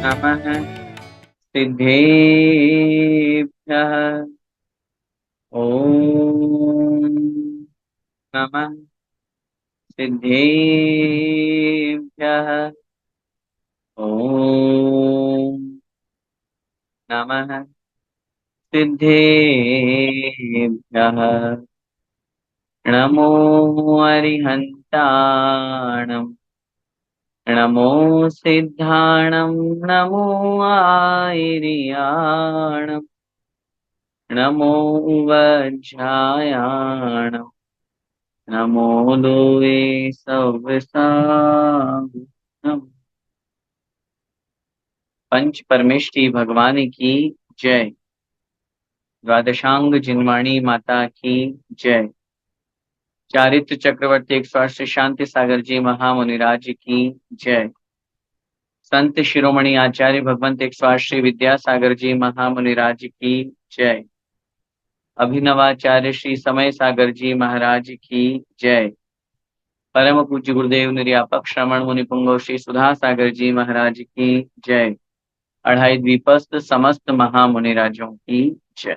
नमः सिद्धेभ्यः। ॐ नमः सिद्धेभ्यः। ॐ नमः सिद्धेभ्यः। नमो अरिहन्ताणम्, नमो सिद्धाणं, नमो आयर्याणम्, नमो वज्रायाणम्, नमो लोके सव्यसाचिन्। पंच परमेष्ठी भगवान की जय। द्वादशांग जिनवाणी माता की जय। चारित्र चक्रवर्ती 108 शांति सागर जी महामुनिराज की जय। संत शिरोमणि आचार्य भगवंत 108 श्री विद्यासागर जी महामुनिराज की जय। अभिनवाचार्य श्री समय सागर जी महाराज की जय। परम पूज्य गुरुदेव निर्यापक श्रवण मुनि पुंगव श्री सुधा सागर जी महाराज की जय। अढ़ाई द्वीपस्थ समस्त महामुनिराजों की जय।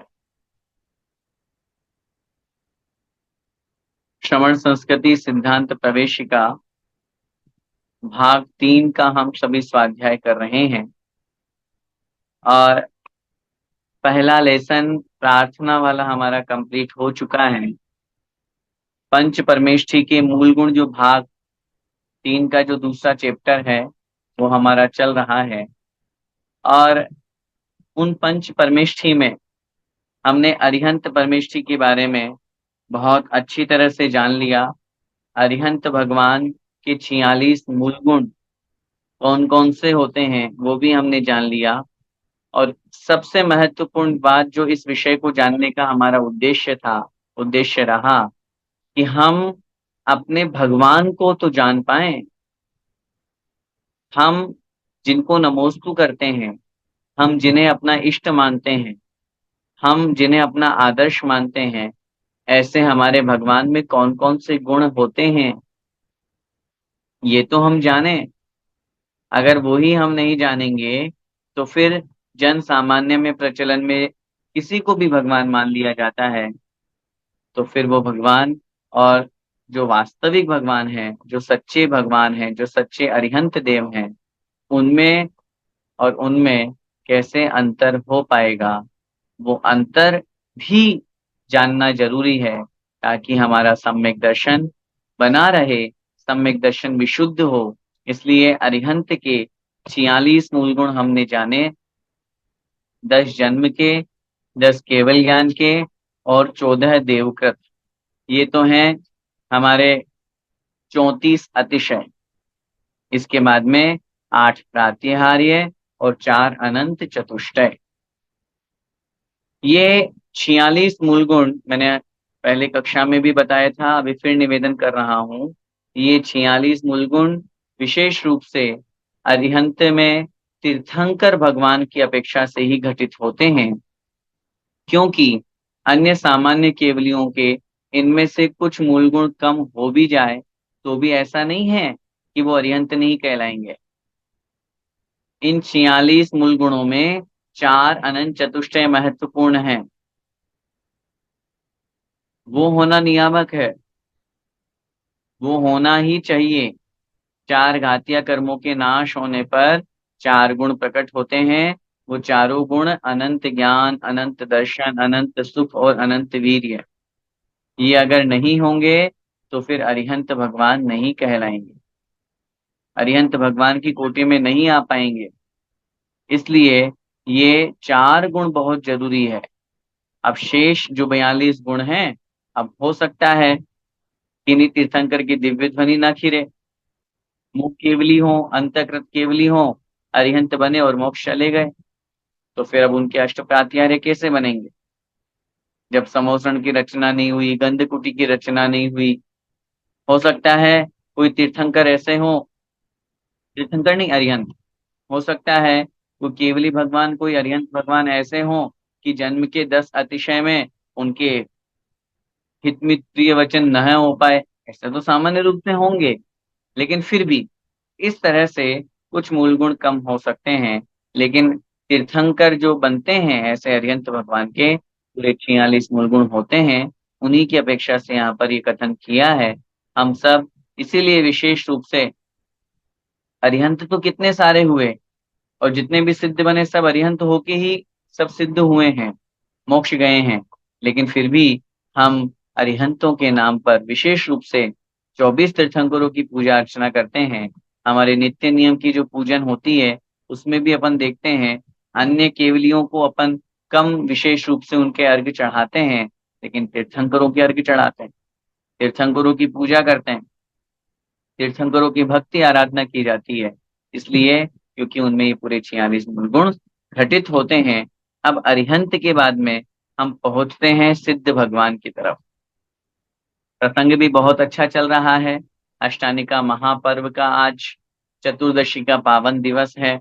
श्रवण संस्कृति सिद्धांत प्रवेशिका भाग 3 का हम सभी स्वाध्याय कर रहे हैं और पहला लेसन प्रार्थना वाला हमारा कंप्लीट हो चुका है। पंच परमेष्ठी के मूल गुण जो भाग 3 का जो दूसरा चैप्टर है वो हमारा चल रहा है और उन पंच परमेष्ठी में हमने अरिहंत परमेष्ठी के बारे में बहुत अच्छी तरह से जान लिया। अरिहंत भगवान के 46 मूल गुण कौन कौन से होते हैं वो भी हमने जान लिया। और सबसे महत्वपूर्ण बात जो इस विषय को जानने का हमारा उद्देश्य रहा कि हम अपने भगवान को तो जान पाए। हम जिनको नमोस्तु करते हैं, हम जिन्हें अपना इष्ट मानते हैं, हम जिन्हें अपना आदर्श मानते हैं, ऐसे हमारे भगवान में कौन कौन से गुण होते हैं ये तो हम जाने। अगर वो ही हम नहीं जानेंगे तो फिर जन सामान्य में प्रचलन में किसी को भी भगवान मान लिया जाता है। तो फिर वो भगवान और जो वास्तविक भगवान है, जो सच्चे भगवान है, जो सच्चे अरिहंत देव हैं, उनमें और उनमें कैसे अंतर हो पाएगा, वो अंतर भी जानना जरूरी है ताकि हमारा सम्यक दर्शन बना रहे, सम्यक दर्शन विशुद्ध हो। इसलिए अरिहंत के 46 मूल गुण हमने जाने। 10 जन्म के, 10 केवल ज्ञान के और 14 देवकृत। ये तो हैं हमारे 34 अतिशय। इसके बाद में 8 प्रातिहार्य और 4 अनंत चतुष्टय। ये 46 मूल गुण मैंने पहले कक्षा में भी बताया था, अभी फिर निवेदन कर रहा हूं। ये 46 मूल गुण विशेष रूप से अरिहंत में तीर्थंकर भगवान की अपेक्षा से ही घटित होते हैं, क्योंकि अन्य सामान्य केवलियों के इनमें से कुछ मूल गुण कम हो भी जाए तो भी ऐसा नहीं है कि वो अरिहंत नहीं कहलाएंगे। इन 46 मूल गुणों में 4 अनंत चतुष्टय महत्वपूर्ण हैं। वो होना नियामक है, वो होना ही चाहिए। 4 घातिया कर्मों के नाश होने पर 4 गुण प्रकट होते हैं। वो चारों गुण अनंत ज्ञान, अनंत दर्शन, अनंत सुख और अनंत वीर्य। ये अगर नहीं होंगे तो फिर अरिहंत भगवान नहीं कहलाएंगे, अरिहंत भगवान की कोटि में नहीं आ पाएंगे। इसलिए ये 4 गुण बहुत जरूरी है। अब शेष जो 42 गुण हैं, अब हो सकता है किन्हीं तीर्थंकर की दिव्य ध्वनि ना खिरे, मुख केवली हो, अंतकृत केवली हो, अरिहंत बने और मोक्ष चले गए, तो फिर अब उनके अष्टप्रात्यार्य कैसे बनेंगे जब समोसण की रचना नहीं हुई, गंधकुटी की रचना नहीं हुई। हो सकता है कोई तीर्थंकर ऐसे हो, तीर्थंकर नहीं अरिहंत, हो सकता है वो केवली भगवान, कोई अरिहंत भगवान ऐसे हो कि जन्म के 10 अतिशय में उनके हित में प्रिय वचन न हो पाए। ऐसे तो सामान्य रूप से होंगे, लेकिन फिर भी इस तरह से कुछ मूल गुण कम हो सकते हैं। लेकिन तीर्थंकर जो बनते हैं ऐसे अरिहंत भगवान के पूरे 46 मूल गुण होते हैं, उन्हीं की अपेक्षा से यहाँ पर ये कथन किया है। हम सब इसीलिए विशेष रूप से, अरिहंत तो कितने सारे हुए, और जितने भी सिद्ध बने सब अरिहंत होके ही सब सिद्ध हुए हैं, मोक्ष गए हैं। लेकिन फिर भी हम अरिहंतों के नाम पर विशेष रूप से 24 तीर्थंकरों की पूजा अर्चना करते हैं। हमारे नित्य नियम की जो पूजन होती है उसमें भी अपन देखते हैं, अन्य केवलियों को अपन कम विशेष रूप से उनके अर्घ्य चढ़ाते हैं, लेकिन तीर्थंकरों के अर्घ्य चढ़ाते हैं, तीर्थंकरों की पूजा करते हैं, तीर्थंकरों की भक्ति आराधना की जाती है। इसलिए क्योंकि उनमें ये पूरे 46 गुण घटित होते हैं। अब अरिहंत के बाद में हम पहुंचते हैं सिद्ध भगवान की तरफ। प्रसंग भी बहुत अच्छा चल रहा है। अष्टानिका महापर्व का आज चतुर्दशी का पावन दिवस है।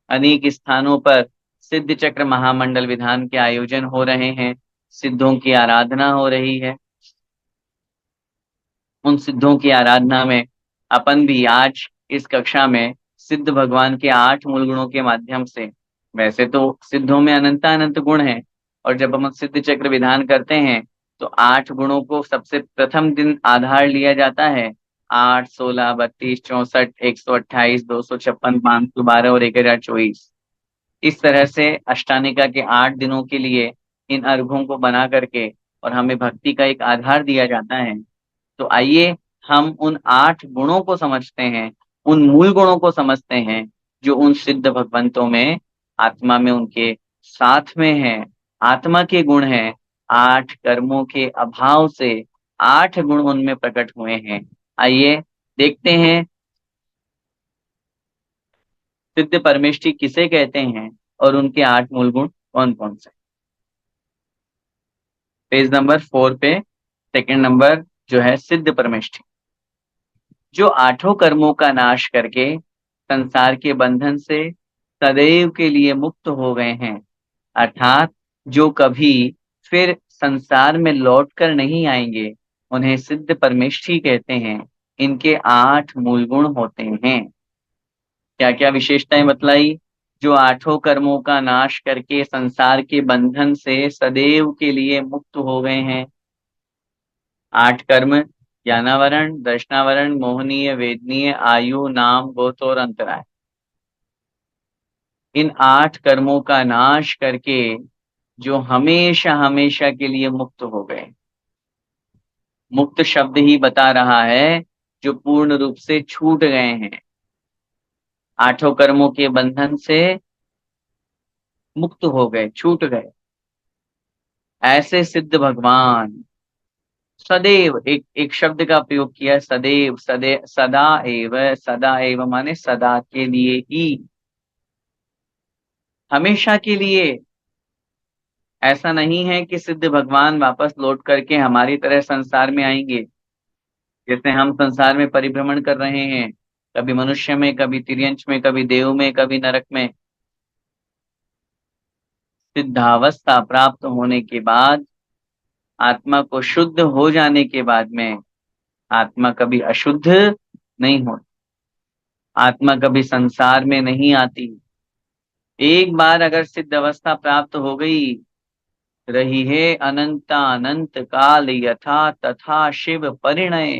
अनेक स्थानों पर सिद्ध चक्र महामंडल विधान के आयोजन हो रहे हैं, सिद्धों की आराधना हो रही है। उन सिद्धों की आराधना में अपन भी आज इस कक्षा में सिद्ध भगवान के 8 मूल गुणों के माध्यम से, वैसे तो सिद्धों में अनंत अनंत गुण हैं, और जब हम सिद्ध चक्र विधान करते हैं तो 8 गुणों को सबसे प्रथम दिन आधार लिया जाता है। 8, 16, 32, 64, 128, 256, 512 और 1024। इस तरह से अष्टानिका के 8 दिनों के लिए इन अर्घों को बना करके और हमें भक्ति का एक आधार दिया जाता है। तो आइए हम उन 8 गुणों को समझते हैं, उन मूल गुणों को समझते हैं जो उन सिद्ध भगवंतों में, आत्मा में उनके साथ में है। आत्मा के गुण हैं, 8 कर्मों के अभाव से 8 गुण उनमें प्रकट हुए हैं। आइए देखते हैं सिद्ध परमेष्ठी किसे कहते हैं और उनके 8 मूल गुण कौन कौन से। पेज नंबर 4 पे सेकंड नंबर जो है सिद्ध परमेष्ठी, जो 8 कर्मों का नाश करके संसार के बंधन से सदैव के लिए मुक्त हो गए हैं, अर्थात जो कभी फिर संसार में लौट कर नहीं आएंगे, उन्हें सिद्ध परमेष्ठी कहते हैं। इनके 8 मूल गुण होते हैं। क्या क्या विशेषताएं बतलाई? जो 8 कर्मों का नाश करके संसार के बंधन से सदैव के लिए मुक्त हो गए हैं। 8 कर्म: ज्ञानावरण, दर्शनावरण, मोहनीय, वेदनीय, आयु, नाम, गोत्र और अंतराय। इन 8 कर्मों का नाश करके जो हमेशा हमेशा के लिए मुक्त हो गए, मुक्त शब्द ही बता रहा है जो पूर्ण रूप से छूट गए हैं, 8 कर्मों के बंधन से मुक्त हो गए, छूट गए, ऐसे सिद्ध भगवान सदैव, एक एक शब्द का प्रयोग किया, सदैव, सदैव, सदा एव, सदा एव माने सदा के लिए ही, हमेशा के लिए। ऐसा नहीं है कि सिद्ध भगवान वापस लौट करके हमारी तरह संसार में आएंगे, जैसे हम संसार में परिभ्रमण कर रहे हैं, कभी मनुष्य में, कभी तिर्यंच में, कभी देव में, कभी नरक में। सिद्धावस्था प्राप्त होने के बाद, आत्मा को शुद्ध हो जाने के बाद में, आत्मा कभी अशुद्ध नहीं होती, आत्मा कभी संसार में नहीं आती। एक बार अगर सिद्ध अवस्था प्राप्त हो गई, रही है अनंता अनंत काल यथा तथा शिव परिणय।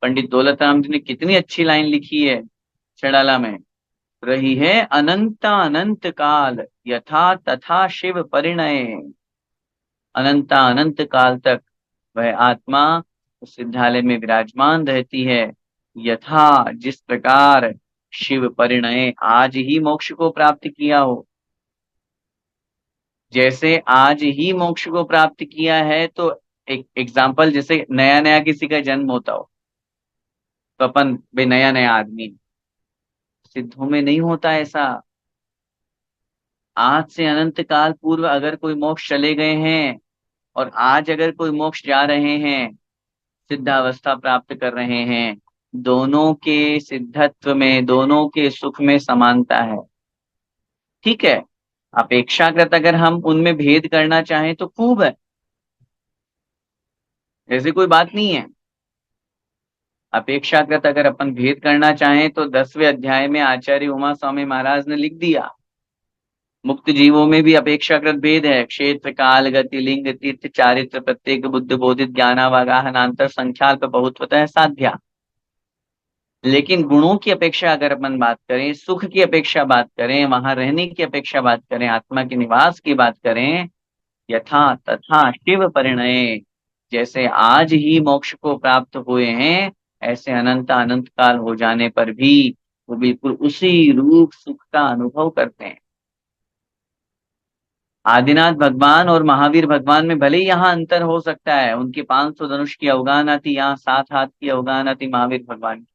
पंडित दौलत राम जी ने कितनी अच्छी लाइन लिखी है छड़ाला में, रही है अनंता अनंत काल यथा तथा शिव परिणय। अनंता अनंत काल तक वह आत्मा उस सिद्धालय में विराजमान रहती है, यथा जिस प्रकार शिव परिणय, आज ही मोक्ष को प्राप्त किया हो। जैसे आज ही मोक्ष को प्राप्त किया है, तो एक एग्जाम्पल, जैसे नया नया किसी का जन्म होता हो तो अपन भाई नया नया आदमी, सिद्धों में नहीं होता ऐसा। आज से अनंत काल पूर्व अगर कोई मोक्ष चले गए हैं और आज अगर कोई मोक्ष जा रहे हैं, सिद्धावस्था प्राप्त कर रहे हैं, दोनों के सिद्धत्व में, दोनों के सुख में समानता है। ठीक है, अपेक्षाकृत अगर हम उनमें भेद करना चाहें तो खूब है, ऐसी कोई बात नहीं है। अपेक्षाकृत अगर अपन भेद करना चाहें तो 10वें अध्याय में आचार्य उमा स्वामी महाराज ने लिख दिया, मुक्त जीवों में भी अपेक्षाकृत भेद है। क्षेत्र काल गति लिंग तीर्थ चारित्र प्रत्येक बुद्ध बोधित ज्ञानावागाहनांतर संख्याल्प बहुत्वतः साध्या। लेकिन गुणों की अपेक्षा अगर अपन बात करें, सुख की अपेक्षा बात करें, वहां रहने की अपेक्षा बात करें, आत्मा के निवास की बात करें, यथा तथा शिव परिणय, जैसे आज ही मोक्ष को प्राप्त हुए हैं ऐसे अनंत अनंत काल हो जाने पर भी वो बिल्कुल उसी रूप सुख का अनुभव करते हैं। आदिनाथ भगवान और महावीर भगवान में भले ही यहाँ अंतर हो सकता है, उनकी 500 धनुष की अवगाहन आती, यहाँ 7 हाथ की अवगाहन आती महावीर भगवान की,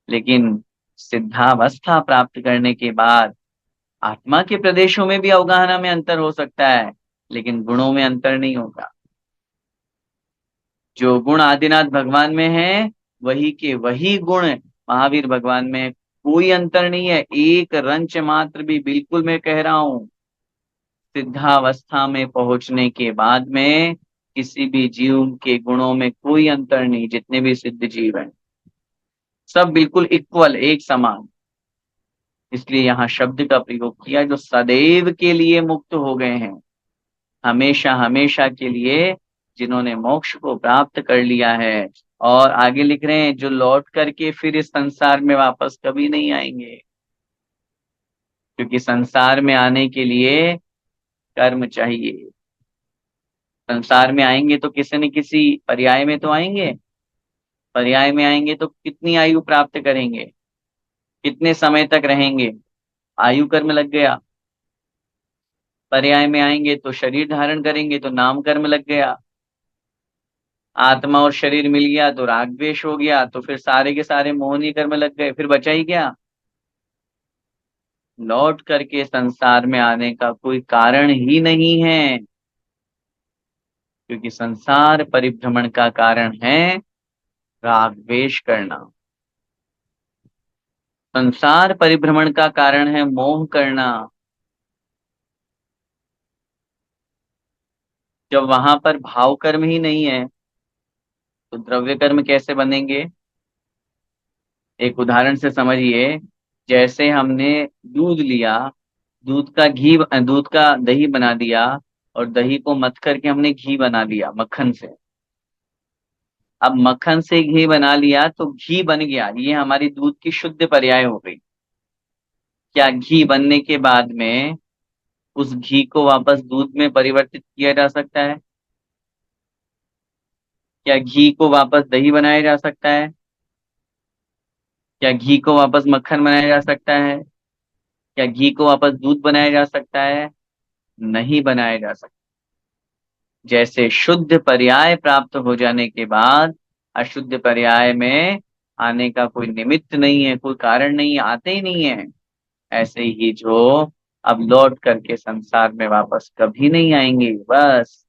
लेकिन सिद्धावस्था प्राप्त करने के बाद आत्मा के प्रदेशों में भी अवगाहना में अंतर हो सकता है, लेकिन गुणों में अंतर नहीं होगा। जो गुण आदिनाथ भगवान में है वही के वही गुण महावीर भगवान में, कोई अंतर नहीं है, एक रंच मात्र भी, बिल्कुल मैं कह रहा हूं। सिद्धावस्था में पहुंचने के बाद में किसी भी जीव के गुणों में कोई अंतर नहीं, जितने भी सिद्ध जीव हैं सब बिल्कुल इक्वल, एक समान। इसलिए यहाँ शब्द का प्रयोग किया, जो सदैव के लिए मुक्त हो गए हैं, हमेशा हमेशा के लिए, जिन्होंने मोक्ष को प्राप्त कर लिया है। और आगे लिख रहे हैं, जो लौट करके फिर इस संसार में वापस कभी नहीं आएंगे, क्योंकि संसार में आने के लिए कर्म चाहिए। संसार में आएंगे तो किसी न किसी पर्याय में तो आएंगे, पर्याय में आएंगे तो कितनी आयु प्राप्त करेंगे, कितने समय तक रहेंगे, आयु कर्म लग गया। पर्याय में आएंगे तो शरीर धारण करेंगे तो नाम कर्म लग गया। आत्मा और शरीर मिल गया तो राग द्वेष हो गया, तो फिर सारे के सारे मोहनी कर्म लग गए, फिर बचा ही क्या। लौट करके संसार में आने का कोई कारण ही नहीं है, क्योंकि संसार परिभ्रमण का कारण है राग द्वेष करना। संसार परिभ्रमण का कारण है मोह करना। जब वहां पर भाव कर्म ही नहीं है तो द्रव्य कर्म कैसे बनेंगे। एक उदाहरण से समझिए, जैसे हमने दूध लिया, दूध का दही बना दिया, और दही को मथ करके हमने घी बना दिया मक्खन से। अब मक्खन से घी बना लिया तो घी बन गया, ये हमारी दूध की शुद्ध पर्याय हो गई। क्या घी बनने के बाद में उस घी को वापस दूध में परिवर्तित किया जा सकता है? क्या घी को वापस दही बनाया जा सकता है? क्या घी को वापस मक्खन बनाया जा सकता है? क्या घी को वापस दूध बनाया जा सकता है? नहीं बनाया जा सकता। जैसे शुद्ध पर्याय प्राप्त हो जाने के बाद अशुद्ध पर्याय में आने का कोई निमित्त नहीं है, कोई कारण नहीं है, आते ही नहीं है, ऐसे ही जो अब लौट करके संसार में वापस कभी नहीं आएंगे, बस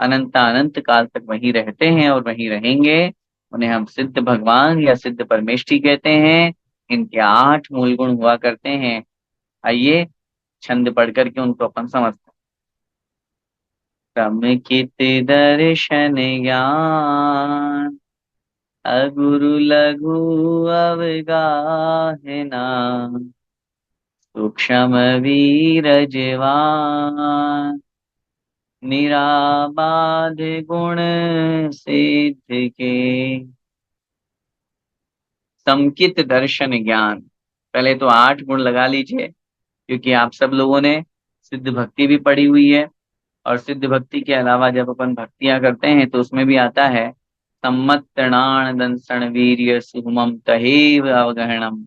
अनंत अनंत काल तक वहीं रहते हैं और वहीं रहेंगे, उन्हें हम सिद्ध भगवान या सिद्ध परमेष्ठी कहते हैं। इनके 8 मूल गुण हुआ करते हैं। आइए छंद पढ़ करके उनको अपन समझते हैं। समुचित दर्शन ज्ञान, अगुरु लघु अवगाहना, सूक्ष्म वीरज जवान, निराबाध गुण सिद्ध के। समुचित दर्शन ज्ञान, पहले तो 8 गुण लगा लीजिए, क्योंकि आप सब लोगों ने सिद्ध भक्ति भी पढ़ी हुई है, और सिद्ध भक्ति के अलावा जब अपन भक्तियां करते हैं तो उसमें भी आता है सम्मतणान दंसण वीर्य सुगमम तहेव अवगहणम,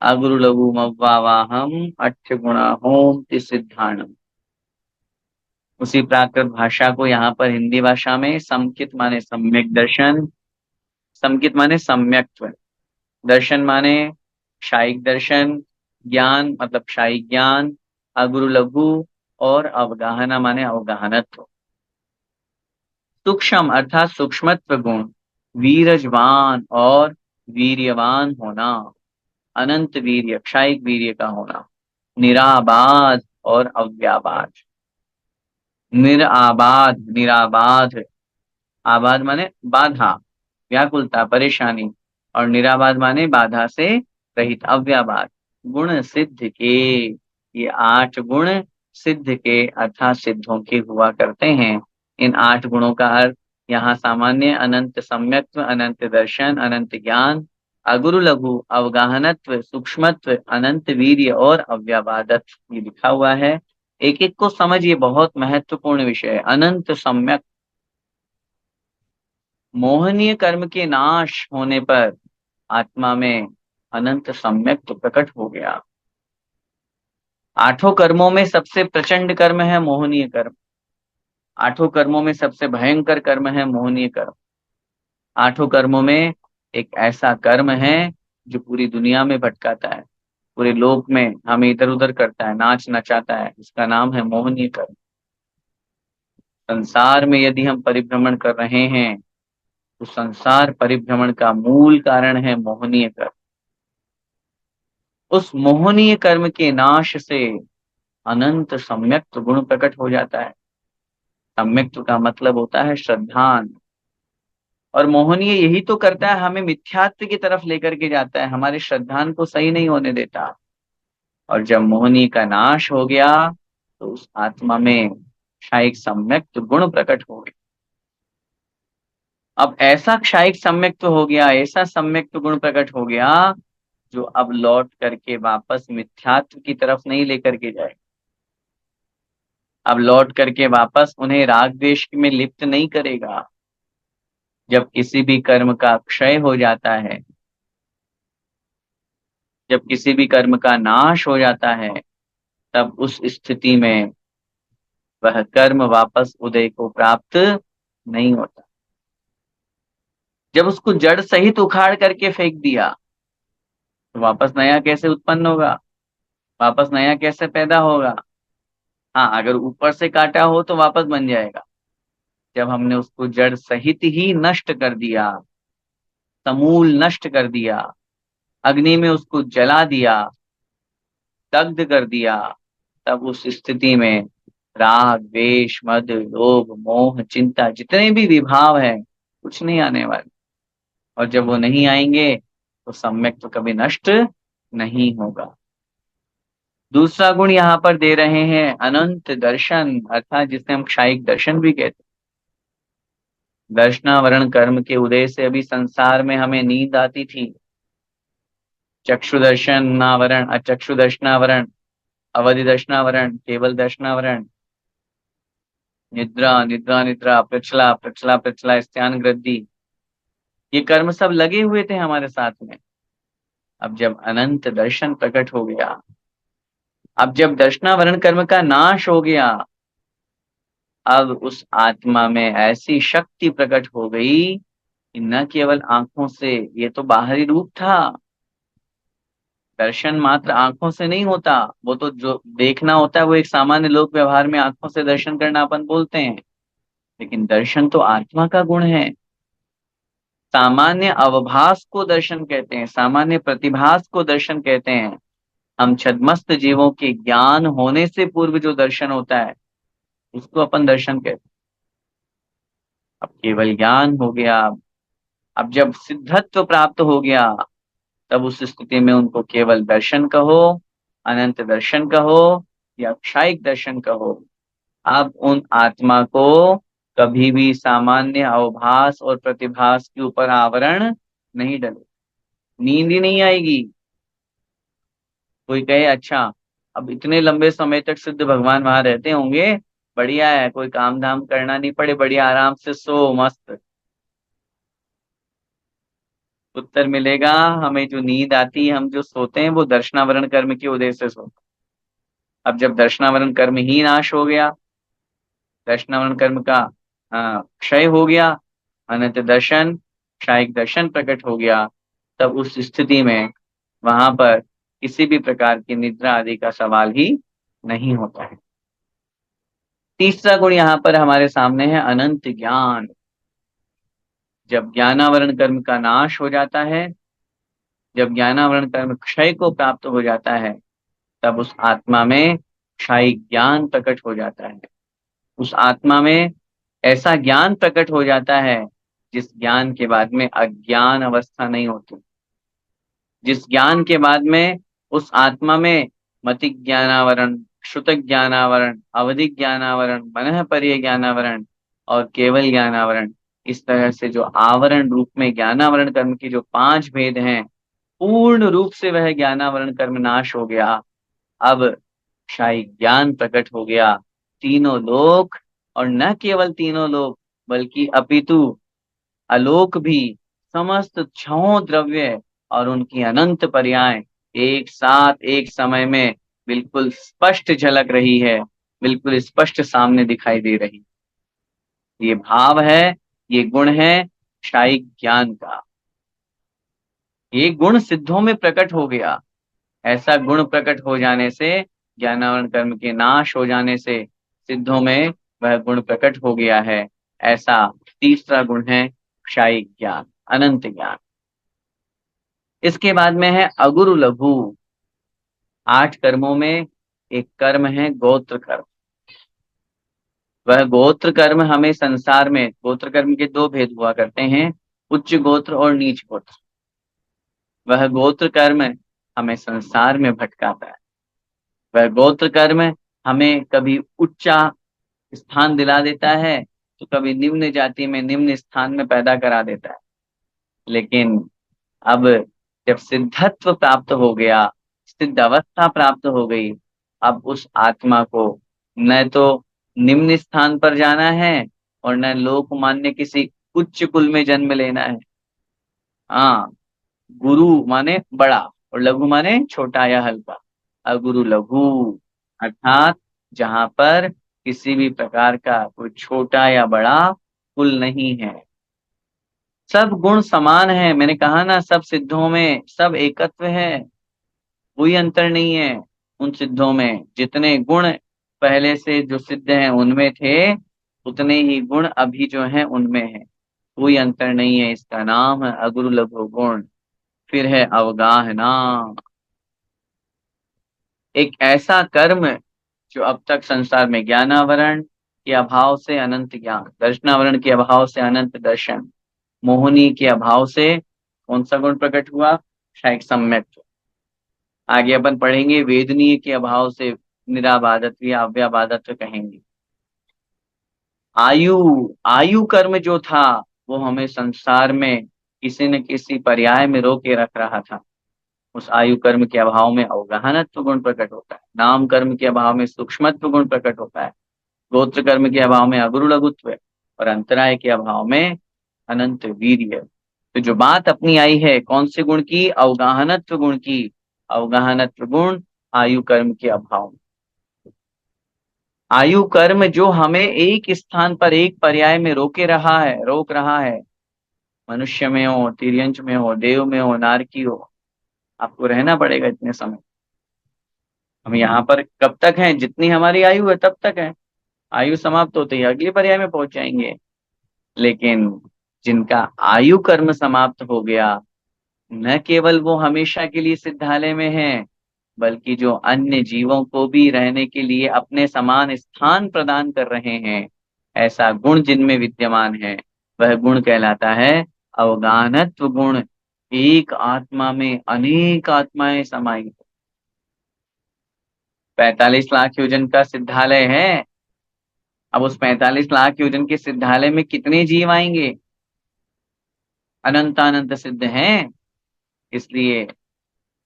अगुरु लघु मव्वावाहम अट्ठ गुणा होम सिद्धाणम। उसी प्राकृत भाषा को यहाँ पर हिंदी भाषा में समकित माने सम्यक दर्शन, समकित माने सम्यक्त्व, दर्शन माने शायिक दर्शन, ज्ञान मतलब शायिक ज्ञान, अगुरु लघु, और अवगाहना माने अवगाहनत्व। सूक्ष्म अर्थात सूक्ष्मत्व गुण, वीरजवान और वीर्यवान होना, अनंत वीर्य क्षायिक वीर्य का होना, निराबाध और अव्याबाद। निराबाद, निराबाध, आबाद माने बाधा, व्याकुलता, परेशानी। और निराबाद माने बाधा से रहित, अव्याबाद। गुण सिद्ध के, ये 8 गुण सिद्ध के अर्थात सिद्धों के हुआ करते हैं। इन 8 गुणों का अर्थ यहाँ सामान्य, अनंत सम्यक्त्व, अनंत दर्शन, अनंत ज्ञान, अगुरु लघु, अवगाहनत्व, सूक्ष्मत्व, अनंत वीर्य और अव्याबादत्व, ये लिखा हुआ है। एक एक को समझिए, बहुत महत्वपूर्ण विषय है। अनंत सम्यक, मोहनीय कर्म के नाश होने पर आत्मा में अनंत सम्यक तो प्रकट हो गया। 8 कर्मों में सबसे प्रचंड कर्म है मोहनीय कर्म। 8 कर्मों में सबसे भयंकर कर्म है मोहनीय कर्म। 8 कर्मों में एक ऐसा कर्म है जो पूरी दुनिया में भटकाता है, पूरे लोक में हमें इधर उधर करता है, नाच नचाता है। इसका नाम है मोहनीय कर्म। संसार में यदि हम परिभ्रमण कर रहे हैं तो संसार परिभ्रमण का मूल कारण है मोहनीय कर्म। उस मोहनीय कर्म के नाश से अनंत सम्यक्त गुण प्रकट हो जाता है। सम्यक्त का मतलब होता है श्रद्धान, और मोहनीय यही तो करता है, हमें मिथ्यात्व की तरफ लेकर के जाता है, हमारे श्रद्धान को सही नहीं होने देता। और जब मोहनीय का नाश हो गया तो उस आत्मा में क्षायिक सम्यक्त गुण प्रकट हो गए। अब ऐसा क्षायिक सम्यक्त हो गया, ऐसा सम्यक्त गुण प्रकट हो गया जो अब लौट करके वापस मिथ्यात्व की तरफ नहीं लेकर के जाए। अब लौट करके वापस उन्हें राग द्वेष में लिप्त नहीं करेगा। जब किसी भी कर्म का क्षय हो जाता है, जब किसी भी कर्म का नाश हो जाता है, तब उस स्थिति में वह कर्म वापस उदय को प्राप्त नहीं होता। जब उसको जड़ सहित उखाड़ करके फेंक दिया तो वापस नया कैसे उत्पन्न होगा, वापस नया कैसे पैदा होगा? हाँ, अगर ऊपर से काटा हो तो वापस बन जाएगा। जब हमने उसको जड़ सहित ही नष्ट कर दिया, समूल नष्ट कर दिया, अग्नि में उसको जला दिया, दग्ध कर दिया, तब उस स्थिति में राग द्वेष मद लोभ मोह चिंता जितने भी विभाव है कुछ नहीं आने वाले। और जब वो नहीं आएंगे तो सम्यक तो कभी नष्ट नहीं होगा। दूसरा गुण यहाँ पर दे रहे हैं अनंत दर्शन, अर्थात जिसे हम क्षायिक दर्शन भी कहते हैं। दर्शनावरण कर्म के उदय से अभी संसार में हमें नींद आती थी। चक्षु दर्शनावरण, अचक्षु दर्शनावरण, अवधि दर्शनावरण, केवल दर्शनावरण, निद्रा निद्रा निद्रा, प्रचला प्रचला प्रचला, स्त्यान ग्रद्दि, ये कर्म सब लगे हुए थे हमारे साथ में। अब जब अनंत दर्शन प्रकट हो गया, अब जब दर्शनावरण कर्म का नाश हो गया, अब उस आत्मा में ऐसी शक्ति प्रकट हो गई कि न केवल आंखों से, ये तो बाहरी रूप था, दर्शन मात्र आंखों से नहीं होता। वो तो जो देखना होता है वो एक सामान्य लोक व्यवहार में आंखों से दर्शन करना अपन बोलते हैं, लेकिन दर्शन तो आत्मा का गुण है। सामान्य अवभास को दर्शन कहते हैं, सामान्य प्रतिभास को दर्शन कहते हैं। हम छद्मस्त जीवों के ज्ञान होने से पूर्व जो दर्शन होता है उसको अपन दर्शन कहते हैं। अब केवल ज्ञान हो गया, अब जब सिद्धत्व प्राप्त हो गया, तब उस स्थिति में उनको केवल दर्शन कहो, अनंत दर्शन कहो या क्षायिक दर्शन कहो, अब उन आत्मा को कभी भी सामान्य अवभास और प्रतिभास के ऊपर आवरण नहीं डले, नींद ही नहीं आएगी। कोई कहे अच्छा, अब इतने लंबे समय तक सिद्ध भगवान वहां रहते होंगे, बढ़िया है, कोई काम धाम करना नहीं पड़े, बढ़िया आराम से सो मस्त। उत्तर मिलेगा, हमें जो नींद आती है, हम जो सोते हैं, वो दर्शनावरण कर्म के उदय से सोते हैं। अब जब दर्शनावरण कर्म ही नाश हो गया, दर्शनावरण कर्म का क्षय हो गया, अनंत दर्शन क्षायिक दर्शन प्रकट हो गया, तब उस स्थिति में वहां पर किसी भी प्रकार की निद्रा आदि का सवाल ही नहीं होता है। तीसरा गुण यहाँ पर हमारे सामने है अनंत ज्ञान। जब ज्ञानावरण कर्म का नाश हो जाता है, जब ज्ञानावरण कर्म क्षय को प्राप्त हो जाता है, तब उस आत्मा में क्षायी ज्ञान प्रकट हो जाता है। उस आत्मा में ऐसा ज्ञान प्रकट हो जाता है जिस ज्ञान के बाद में अज्ञान अवस्था नहीं होती, जिस ज्ञान के बाद में उस आत्मा में मति ज्ञानावरण, श्रुत ज्ञानावरण, अवधि ज्ञानावरण, मनः पर्य ज्ञानावरण और केवल ज्ञानावरण, इस तरह से जो आवरण रूप में ज्ञानावरण कर्म की जो 5 भेद हैं, पूर्ण रूप से वह ज्ञानावरण कर्म नाश हो गया। अब शाही ज्ञान प्रकट हो गया। तीनों लोक, और न केवल तीनों लोक बल्कि अपितु आलोक भी, समस्त छहों द्रव्य और उनकी अनंत पर्याय एक साथ एक समय में बिल्कुल स्पष्ट झलक रही है, बिल्कुल स्पष्ट सामने दिखाई दे रही। ये भाव है, ये गुण है शाही ज्ञान का। ये गुण सिद्धों में प्रकट हो गया। ऐसा गुण प्रकट हो जाने से, ज्ञानावरण कर्म के नाश हो जाने से सिद्धों में वह गुण प्रकट हो गया है। ऐसा तीसरा गुण है क्षायी ज्ञान, अनंत ज्ञान। इसके बाद में है अगुरु लघु। 8 कर्मों में एक कर्म है गोत्र कर्म। वह गोत्र कर्म हमें संसार में, गोत्र कर्म के 2 भेद हुआ करते हैं, उच्च गोत्र और नीच गोत्र। वह गोत्र कर्म हमें संसार में भटकाता है। वह गोत्र कर्म हमें कभी उच्चा स्थान दिला देता है तो कभी निम्न जाति में, निम्न स्थान में पैदा करा देता है। लेकिन अब जब सिद्धत्व प्राप्त हो गया, सिद्ध अवस्था प्राप्त हो गई, अब उस आत्मा को न तो निम्न स्थान पर जाना है और न लोकमान्य किसी उच्च कुल में जन्म लेना है। हाँ, गुरु माने बड़ा और लघु माने छोटा या हल्का। अगुरु लघु अर्थात जहां पर किसी भी प्रकार का कोई छोटा या बड़ा कुल नहीं है, सब गुण समान है। मैंने कहा ना, सब सिद्धों में सब एकत्व है, कोई अंतर नहीं है। उन सिद्धों में जितने गुण पहले से जो सिद्ध हैं उनमें थे, उतने ही गुण अभी जो हैं उनमें है, कोई अंतर नहीं है। इसका नाम है अगुरु लघु गुण। फिर है अवगाहना, एक ऐसा कर्म जो अब तक संसार में ज्ञानावरण के अभाव से अनंत ज्ञान, दर्शनावरण के अभाव से अनंत दर्शन, मोहिनी के अभाव से कौन सा गुण प्रकट हुआ? शायद सम्यक। आगे अपन पढ़ेंगे वेदनीय के अभाव से निराबाधत्व या अव्याबाधत्व कहेंगे। आयु, आयु कर्म जो था वो हमें संसार में किसी न किसी पर्याय में रोके रख रहा था। उस आयु कर्म के अभाव में अवगाहनत्व गुण प्रकट होता है, नाम कर्म के अभाव में सूक्ष्मत्व गुण प्रकट होता है, गोत्र कर्म के अभाव में अगुरु लघुत्व और अंतराय के अभाव में अनंत वीर्य। तो जो बात अपनी आई है कौन से गुण की? अवगाहनत्व गुण की। अवगाहनत्व गुण आयु कर्म के अभाव में, आयु कर्म जो हमें एक स्थान पर एक पर्याय में रोके रहा है, रोक रहा है। मनुष्य में हो, तिर्यंच में हो, देव में हो, नारकी हो, आपको रहना पड़ेगा इतने समय। हम यहाँ पर कब तक हैं? जितनी हमारी आयु है तब तक है। आयु समाप्त होते ही अगले पर्याय में पहुंच जाएंगे। लेकिन जिनका आयु कर्म समाप्त हो गया, न केवल वो हमेशा के लिए सिद्धालय में हैं, बल्कि जो अन्य जीवों को भी रहने के लिए अपने समान स्थान प्रदान कर रहे हैं, ऐसा गुण जिनमें विद्यमान है, वह गुण कहलाता है अवगाहनत्व गुण। एक आत्मा में अनेक आत्माएं समाई। 45 लाख योजन का सिद्धालय है। अब उस 45 लाख योजन के सिद्धालय में कितने जीव आएंगे? अनंत अनंत सिद्ध हैं। इसलिए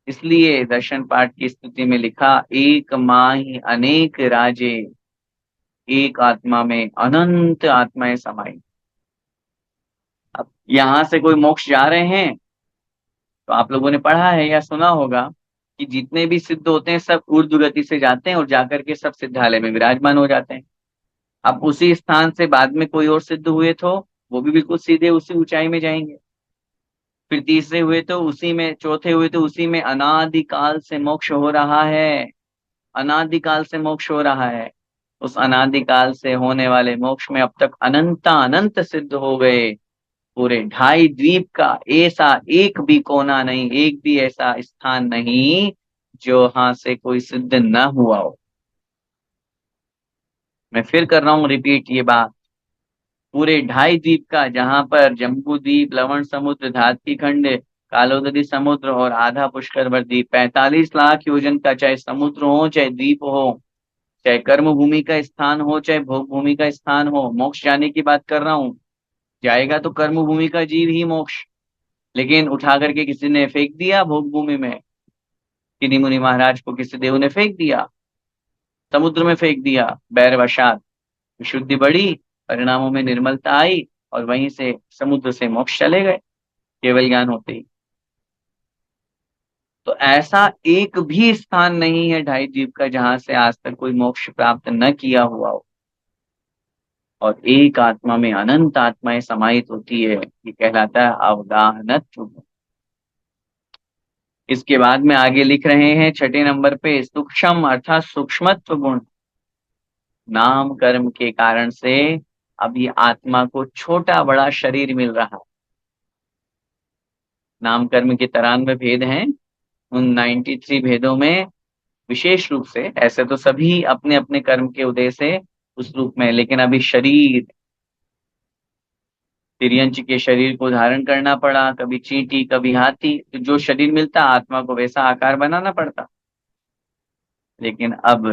इसलिए दर्शन पाठ की स्तुति में लिखा, एक माही अनेक राजे, एक आत्मा में अनंत आत्माएं समाई। अब यहां से कोई मोक्ष जा रहे हैं तो आप लोगों ने पढ़ा है या सुना होगा कि जितने भी सिद्ध होते हैं सब ऊर्ध्व गति से जाते हैं और जाकर के सब सिद्धालय में विराजमान हो जाते हैं। अब उसी स्थान से बाद में कोई और सिद्ध हुए तो वो भी बिल्कुल सीधे उसी ऊंचाई में जाएंगे। फिर तीसरे हुए तो उसी में, चौथे हुए तो उसी में। अनादिकाल से मोक्ष हो रहा है, अनादिकाल से मोक्ष हो रहा है। उस अनादिकाल से होने वाले मोक्ष में अब तक अनंता अनंत सिद्ध हो गए। पूरे 2.5 द्वीप का ऐसा एक भी कोना नहीं, एक भी ऐसा स्थान नहीं जो वहां से कोई सिद्ध न हुआ हो। मैं फिर कर रहा हूं रिपीट ये बात। पूरे 2.5 द्वीप का, जहां पर जम्बू द्वीप, लवण समुद्र, धात्री खंड, कालोदरी समुद्र और आधा पुष्कर द्वीप, 45 लाख योजन का, चाहे समुद्र हो चाहे द्वीप हो, चाहे कर्म भूमि का स्थान हो चाहे भोग भूमि का स्थान हो, मोक्ष जाने की बात कर रहा हूं। जाएगा तो कर्म भूमि का जीव ही मोक्ष, लेकिन उठा करके किसी ने फेंक दिया भोग भूमि में, किन्हीं मुनि महाराज को किसी देव ने फेंक दिया, समुद्र में फेंक दिया, बैरवशात। विशुद्धि बढ़ी, परिणामों में निर्मलता आई, और वहीं से समुद्र से मोक्ष चले गए केवल ज्ञान होते ही। तो ऐसा एक भी स्थान नहीं है 2.5 द्वीप का जहां से आज तक कोई मोक्ष प्राप्त न किया हुआ हो। और एक आत्मा में अनंत आत्माएं समाहित होती है, ये कहलाता है अवगाहनत्व। इसके बाद में आगे लिख रहे हैं 6 नंबर पे, सूक्ष्म अर्थात सूक्ष्मत्व गुण। नाम कर्म के कारण से अभी आत्मा को छोटा बड़ा शरीर मिल रहा है। नाम कर्म के 93 भेद हैं, उन 93 भेदों में विशेष रूप से, ऐसे तो सभी अपने अपने कर्म के उदय से उस रूप में, लेकिन अभी शरीर, तिर्यंच के शरीर को धारण करना पड़ा, कभी चींटी कभी हाथी, तो जो शरीर मिलता आत्मा को वैसा आकार बनाना पड़ता। लेकिन अब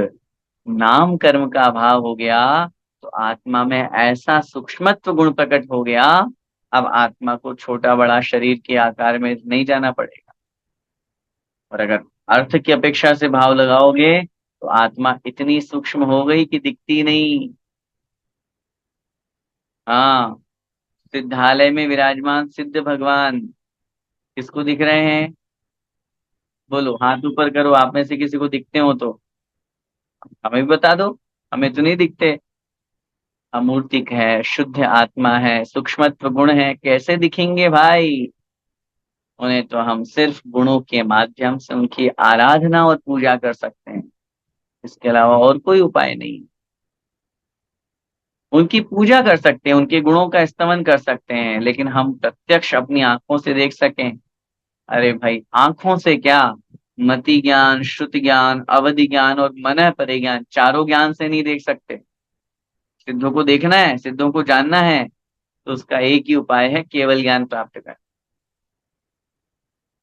नाम कर्म का अभाव हो गया, तो आत्मा में ऐसा सूक्ष्मत्व गुण प्रकट हो गया, अब आत्मा को छोटा बड़ा शरीर के आकार में नहीं जाना पड़ेगा। और अगर अर्थ की अपेक्षा से भाव लगाओगे तो आत्मा इतनी सूक्ष्म हो गई कि दिखती नहीं। हाँ, सिद्धालय में विराजमान सिद्ध भगवान किसको दिख रहे हैं? बोलो, हाथ ऊपर करो, आप में से किसी को दिखते हो तो हमें भी बता दो। हमें तो नहीं दिखते। अमूर्तिक है, शुद्ध आत्मा है, सूक्ष्मत्व गुण है, कैसे दिखेंगे भाई? उन्हें तो हम सिर्फ गुणों के माध्यम से उनकी आराधना और पूजा कर सकते हैं, इसके अलावा और कोई उपाय नहीं। उनकी पूजा कर सकते हैं, उनके गुणों का स्तमन कर सकते हैं, लेकिन हम प्रत्यक्ष अपनी आंखों से देख सकें, अरे भाई आंखों से क्या, मति ज्ञान, श्रुति ज्ञान, अवधि ज्ञान और मनः परे ज्ञान, चारों ज्ञान से नहीं देख सकते। सिद्धों को देखना है, सिद्धों को जानना है, तो उसका एक ही उपाय है, केवल ज्ञान प्राप्त कर।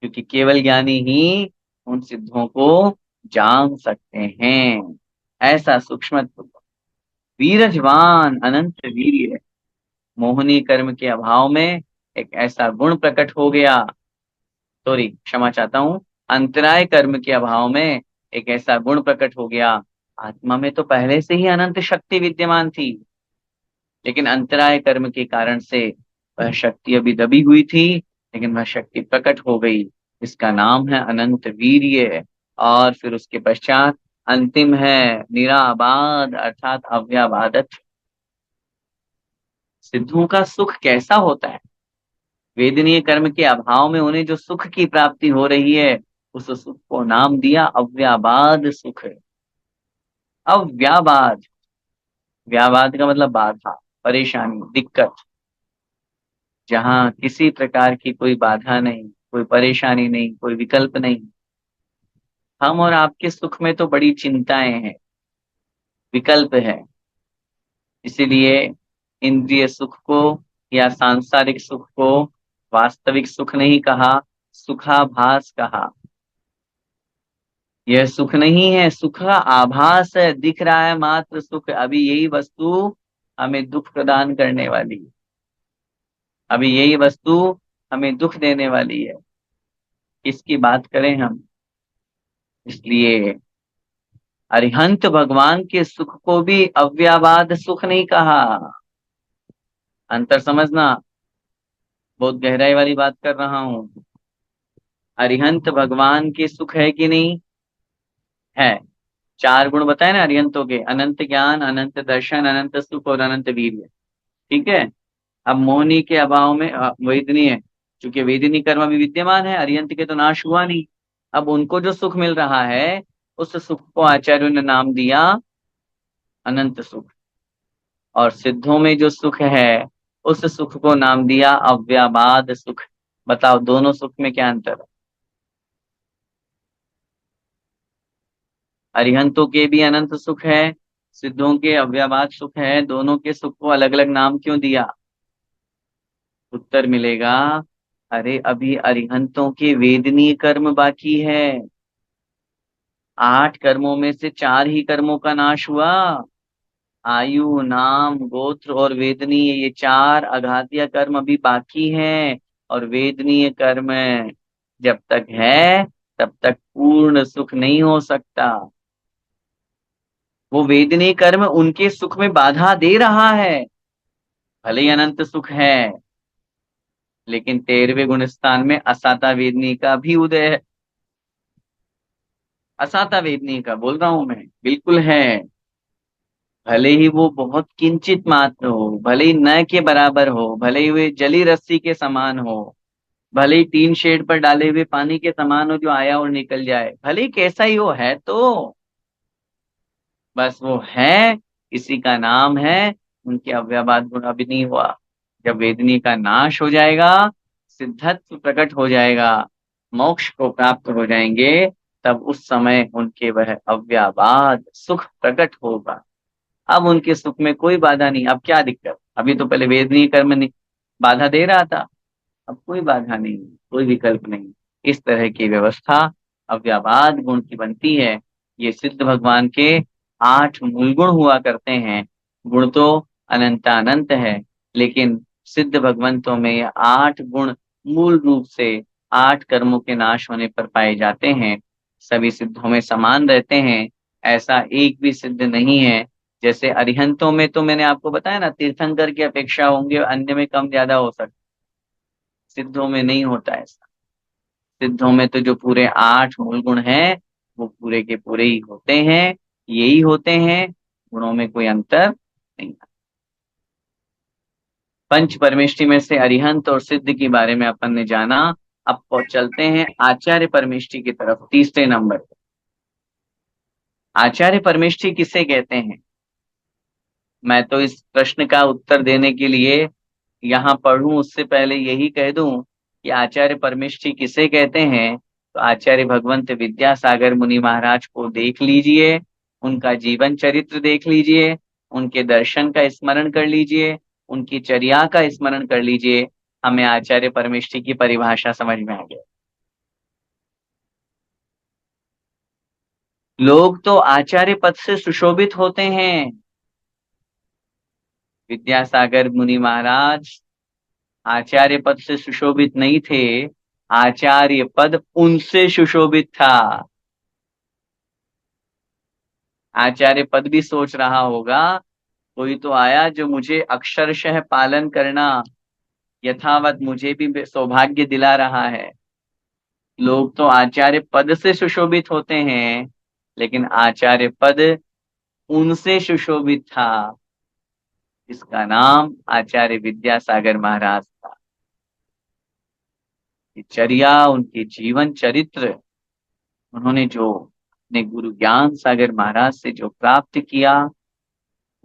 क्योंकि केवल ज्ञानी ही उन सिद्धों को जान सकते हैं। ऐसा सूक्ष्म वीरजवान अनंत वीर्य, मोहनी कर्म के अभाव में एक ऐसा गुण प्रकट हो गया, सॉरी क्षमा चाहता हूं, अंतराय कर्म के अभाव में एक ऐसा गुण प्रकट हो गया। आत्मा में तो पहले से ही अनंत शक्ति विद्यमान थी, लेकिन अंतराय कर्म के कारण से वह शक्ति अभी दबी हुई थी, लेकिन वह शक्ति प्रकट हो गई। इसका नाम है अनंत वीर्य। और फिर उसके पश्चात अंतिम है निराबाद अर्थात अव्याबादत। सिद्धों का सुख कैसा होता है? वेदनीय कर्म के अभाव में उन्हें जो सुख की प्राप्ति हो रही है, उस सुख को नाम दिया अव्याबाद सुख। अव्याबाद, व्याबाद का मतलब बाधा, परेशानी, दिक्कत। जहां किसी प्रकार की कोई बाधा नहीं, कोई परेशानी नहीं, कोई विकल्प नहीं। हम और आपके सुख में तो बड़ी चिंताएं हैं, विकल्प है। इसीलिए इंद्रिय सुख को या सांसारिक सुख को वास्तविक सुख नहीं कहा, सुखाभास कहा। यह सुख नहीं है, सुख का आभास है, दिख रहा है मात्र सुख। अभी यही वस्तु हमें दुख प्रदान करने वाली है, अभी यही वस्तु हमें दुख देने वाली है। इसकी बात करें हम, इसलिए अरिहंत भगवान के सुख को भी अव्याबाद सुख नहीं कहा। अंतर समझना, बहुत गहराई वाली बात कर रहा हूं। अरिहंत भगवान के सुख है कि नहीं? है। 4 गुण बताए ना अरिहंतों के, अनंत ज्ञान, अनंत दर्शन, अनंत सुख और अनंत वीर्य। ठीक है। अब मोहनी के अभाव में वेदनीय है, चूंकि वेदनी कर्म भी विद्यमान है, अरिहंत के तो नाश हुआ नहीं। अब उनको जो सुख मिल रहा है, उस सुख को आचार्यों ने नाम दिया अनंत सुख। और सिद्धों में जो सुख है, उस सुख को नाम दिया अव्याबाद सुख। बताओ दोनों सुख में क्या अंतर है? अरिहंतों के भी अनंत सुख है, सिद्धों के अव्ययवाद सुख है, दोनों के सुख को अलग अलग नाम क्यों दिया? उत्तर मिलेगा, अरे अभी अरिहंतों के वेदनीय कर्म बाकी है। 8 कर्मों में से 4 ही कर्मों का नाश हुआ। आयु, नाम, गोत्र और वेदनीय, ये 4 अघातीय कर्म अभी बाकी हैं। और वेदनीय कर्म जब तक है तब तक पूर्ण सुख नहीं हो सकता। वो वेदनीय कर्म उनके सुख में बाधा दे रहा है। भले ही अनंत सुख है, लेकिन 13वें गुण स्थान में असाता वेदनी का भी उदय है। असाता वेदनी का बोल रहा हूं मैं, बिल्कुल है। भले ही वो बहुत किंचित मात्र हो, भले ही न के बराबर हो, भले ही वे जली रस्सी के समान हो, भले ही टीन शेड पर डाले हुए पानी के समान हो जो आया और निकल जाए, भले ही कैसा ही हो, है तो बस वो है। इसी का नाम है, उनके अव्ययवाद गुण अभी नहीं हुआ। जब वेदनी का नाश हो जाएगा, सिद्धत्व प्रकट हो जाएगा, मोक्ष को प्राप्त हो जाएंगे, तब उस समय उनके वह अव्ययवाद सुख प्रकट होगा। अब उनके सुख में कोई बाधा नहीं। अब क्या दिक्कत? अभी तो पहले वेदनीय कर्म नहीं बाधा दे रहा था, अब कोई बाधा नहीं, कोई विकल्प नहीं। इस तरह की व्यवस्था अव्ययवाद गुण की बनती है। ये सिद्ध भगवान के 8 मूल गुण हुआ करते हैं। गुण तो अनंतानंत है, लेकिन सिद्ध भगवंतों में ये 8 गुण मूल रूप से 8 कर्मों के नाश होने पर पाए जाते हैं। सभी सिद्धों में समान रहते हैं, ऐसा एक भी सिद्ध नहीं है। जैसे अरिहंतों में तो मैंने आपको बताया ना, तीर्थंकर की अपेक्षा होंगे, अन्य में कम ज्यादा हो सकता, सिद्धों में नहीं होता ऐसा। सिद्धों में तो जो पूरे 8 मूल गुण हैं, वो पूरे के पूरे ही होते हैं, यही होते हैं, गुणों में कोई अंतर नहीं। पंच परमेष्टि में से अरिहंत और सिद्ध के बारे में अपन ने जाना। अब चलते हैं आचार्य परमेष्टि की तरफ, तीसरे नंबर पे। आचार्य परमेष्टि किसे कहते हैं? मैं तो इस प्रश्न का उत्तर देने के लिए यहाँ पढ़ूं उससे पहले यही कह दूं कि आचार्य परमेष्ठी किसे कहते हैं। तो आचार्य भगवंत विद्यासागर मुनि महाराज को देख लीजिए, उनका जीवन चरित्र देख लीजिए, उनके दर्शन का स्मरण कर लीजिए, उनकी चर्या का स्मरण कर लीजिए, हमें आचार्य परमेष्ठी की परिभाषा समझ में आ गया। लोग तो आचार्य पद से सुशोभित होते हैं। विद्यासागर मुनि महाराज आचार्य पद से सुशोभित नहीं थे, आचार्य पद उनसे सुशोभित था। आचार्य पद भी सोच रहा होगा, कोई तो आया जो मुझे अक्षरशः पालन करना यथावत मुझे भी सौभाग्य दिला रहा है। लोग तो आचार्य पद से सुशोभित होते हैं, लेकिन आचार्य पद उनसे सुशोभित था। इसका नाम आचार्य विद्यासागर महाराज था। ये चर्या, उनके जीवन चरित्र, उन्होंने जो अपने गुरु ज्ञान सागर महाराज से जो प्राप्त किया,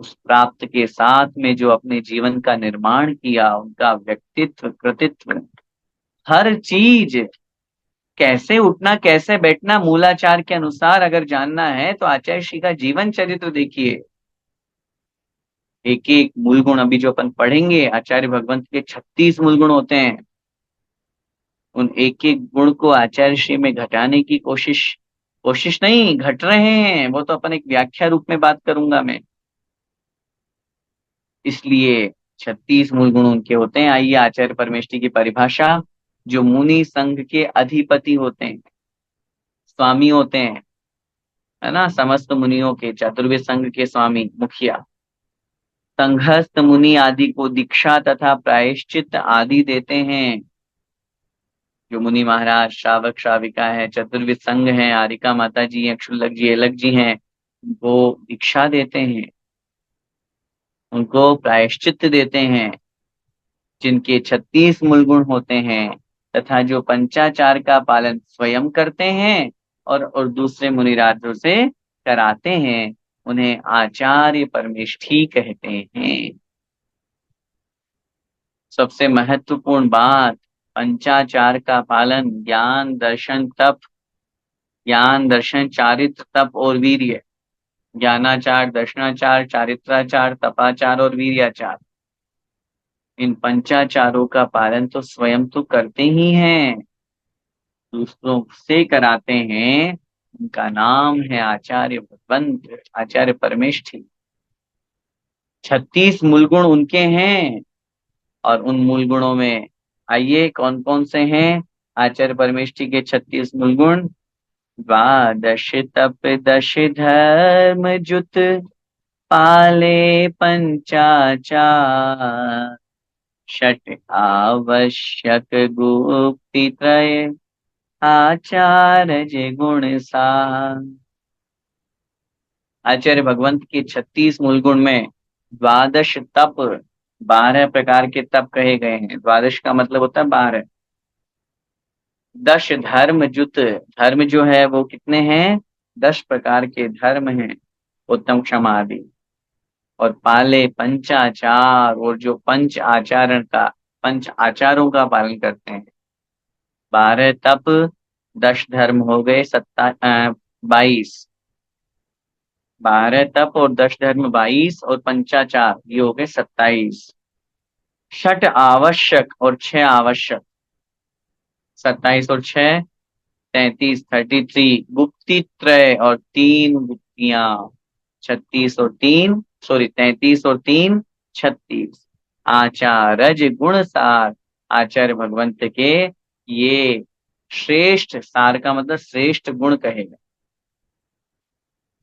उस प्राप्त के साथ में जो अपने जीवन का निर्माण किया, उनका व्यक्तित्व कृतित्व, हर चीज, कैसे उठना कैसे बैठना मूलाचार के अनुसार अगर जानना है तो आचार्य श्री का जीवन चरित्र देखिए। एक एक मूल गुण अभी जो अपन पढ़ेंगे, आचार्य भगवंत के 36 मूल गुण होते हैं। उन एक एक गुण को आचार्य श्री में घटाने की कोशिश, कोशिश नहीं, घट रहे हैं, वो तो अपन एक व्याख्या रूप में बात करूंगा मैं। इसलिए 36 मूल गुण उनके होते हैं। आइए आचार्य परमेष्ठी की परिभाषा, जो मुनि संघ के अधिपति होते हैं, स्वामी होते हैं, है ना, समस्त मुनियों के, चतुर्वेद संघ के स्वामी, मुखिया, संघस्थ मुनि आदि को दीक्षा तथा प्रायश्चित आदि देते हैं। जो मुनि महाराज श्रावक श्राविका है, चतुर्वेद संघ है, आरिका माता जी हैं, क्षुल्लक जी अलग जी हैं, वो दीक्षा देते हैं, उनको प्रायश्चित देते हैं, जिनके 36 मूल गुण होते हैं, तथा जो पंचाचार का पालन स्वयं करते हैं और दूसरे मुनिराजों से कराते हैं, उन्हें आचार्य परमेष्ठी कहते हैं। सबसे महत्वपूर्ण बात, पंचाचार का पालन, ज्ञान दर्शन तप, ज्ञान दर्शन चारित्र तप और वीर्य, ज्ञानाचार, दर्शनाचार, चारित्राचार, तपाचार और वीर्याचार। इन पंचाचारों का पालन तो स्वयं तो करते ही हैं, दूसरों से कराते हैं। उनका नाम है आचार्य भगवंत, आचार्य परमेष्ठी। 36 मूल गुण उनके हैं। और उन मूल गुणों में आइए कौन कौन से हैं आचार्य परमेष्ठी के 36 मूल गुण। द्वादश तप दश धर्म जुत पाले पंचाचार, षट आवश्यक गुप्ति त्रय आचार्य गुण सार। आचार्य भगवंत के 36 मूल गुण में द्वादश तप, 12 प्रकार के तप कहे गए हैं। द्वादश का मतलब होता है 12। दश धर्म जुत, धर्म जो है वो कितने हैं? 10 प्रकार के धर्म हैं, उत्तम क्षमा आदि। और पाले पंचाचार, और जो पंच आचारों का पालन करते हैं। 12 तप, 10 धर्म हो गए 22। 12 तप और 10 धर्म 22, और पंचाचार ये हो गए 27। षट आवश्यक और 6 आवश्यक, 27 और 6 33, 33। गुप्ती त्रय और 3 गुप्तियां, 36 और 3 सॉरी 33 और 3 36। आचार्य गुण सार, आचार्य भगवंत के ये श्रेष्ठ, सार का मतलब श्रेष्ठ गुण कहेगा।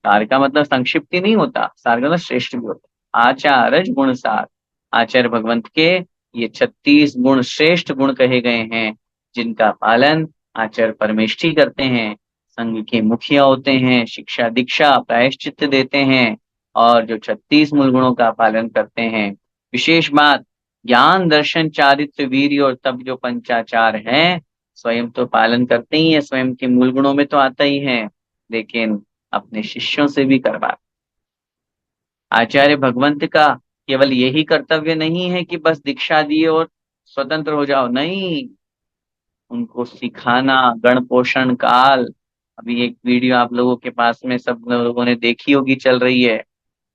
सार का मतलब संक्षिप्ति नहीं होता, सार का मतलब श्रेष्ठ भी होता। आचार्य गुण सार, आचार्य भगवंत के ये 36 गुण श्रेष्ठ गुण कहे गए हैं, जिनका पालन आचार्य परमेष्ठी करते हैं। संघ के मुखिया होते हैं, शिक्षा दीक्षा प्रायश्चित देते हैं, और जो 36 मूल गुणों का पालन करते हैं। विशेष बात, ज्ञान दर्शन चारित्र वीर्य और तप जो पंचाचार है, स्वयं तो पालन करते ही है, स्वयं के मूल गुणों में तो आता ही है, लेकिन अपने शिष्यों से भी करवा। आचार्य भगवंत का केवल यही कर्तव्य नहीं है कि बस दीक्षा दिए और स्वतंत्र हो जाओ, नहीं, उनको सिखाना, गण पोषण काल। अभी एक वीडियो आप लोगों के पास में सब लोगों ने देखी होगी, चल रही है।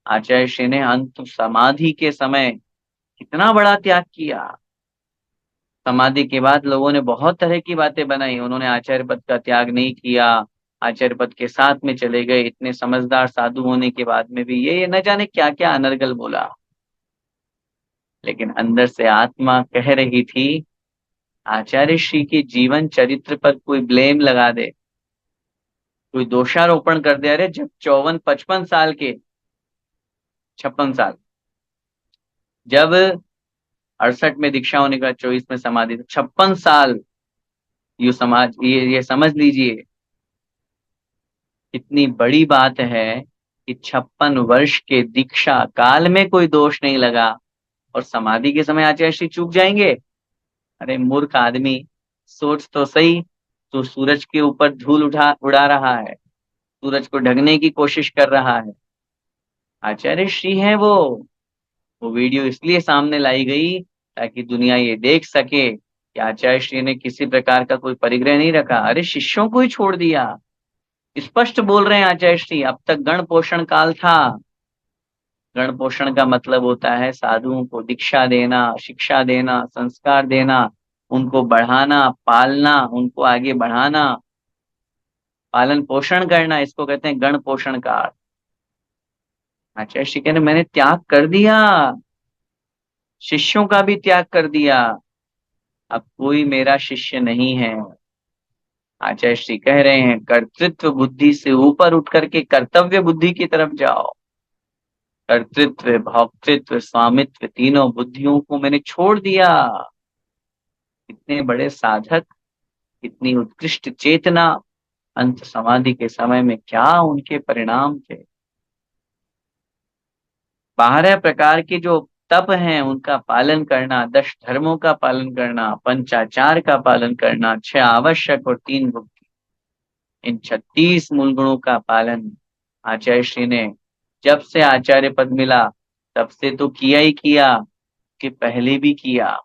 आचार्य श्री ने अंत समाधि के समय कितना बड़ा त्याग किया। समाधि के बाद लोगों ने बहुत तरह की बातें बनाई, उन्होंने आचार्य पद का त्याग नहीं किया, आचार्य पद के साथ में चले गए। इतने समझदार साधु होने के बाद में भी ये न जाने क्या क्या अनर्गल बोला। लेकिन अंदर से आत्मा कह रही थी, आचार्य श्री के जीवन चरित्र पर कोई ब्लेम लगा दे, कोई दोषारोपण कर दे। अरे जब 54-55 साल के, 56 साल, जब 68 में दीक्षा होने का 24 में समाधि, 56 साल, ये समझ लीजिए कितनी बड़ी बात है कि 56 वर्ष के दीक्षा काल में कोई दोष नहीं लगा, और समाधि के समय आचार्य श्री चूक जाएंगे। अरे मूर्ख आदमी, सोच तो सही, तो सूरज के ऊपर धूल उड़ा रहा है, सूरज को ढकने की कोशिश कर रहा है। आचार्य श्री है वो वीडियो इसलिए सामने लाई गई ताकि दुनिया ये देख सके कि आचार्य श्री ने किसी प्रकार का कोई परिग्रह नहीं रखा, अरे शिष्यों को ही छोड़ दिया। स्पष्ट बोल रहे हैं आचार्य श्री, अब तक गण पोषण काल था। गण पोषण का मतलब होता है साधुओं को दीक्षा देना, शिक्षा देना, संस्कार देना, उनको बढ़ाना, पालना, उनको आगे बढ़ाना, पालन पोषण करना, इसको कहते हैं गण पोषण काल। आचार्य श्री कहते मैंने त्याग कर दिया, शिष्यों का भी त्याग कर दिया, अब कोई मेरा शिष्य नहीं है। आचार्य श्री कह रहे हैं कर्तृत्व बुद्धि से ऊपर उठ करके कर्तव्य बुद्धि की तरफ जाओ। कर्तृत्व, भोक्तृत्व, स्वामित्व, तीनों बुद्धियों को मैंने छोड़ दिया। इतने बड़े साधक, इतनी उत्कृष्ट चेतना, अंत समाधि के समय में क्या उनके परिणाम थे। 12 प्रकार के जो तप हैं उनका पालन करना, 10 धर्मों का पालन करना, पंचाचार का पालन करना, 6 आवश्यक और 3 भुक्ति, इन 36 मूल गुणों का पालन आचार्य श्री ने जब से आचार्य पद मिला तब से तो किया ही किया, कि पहले भी किया।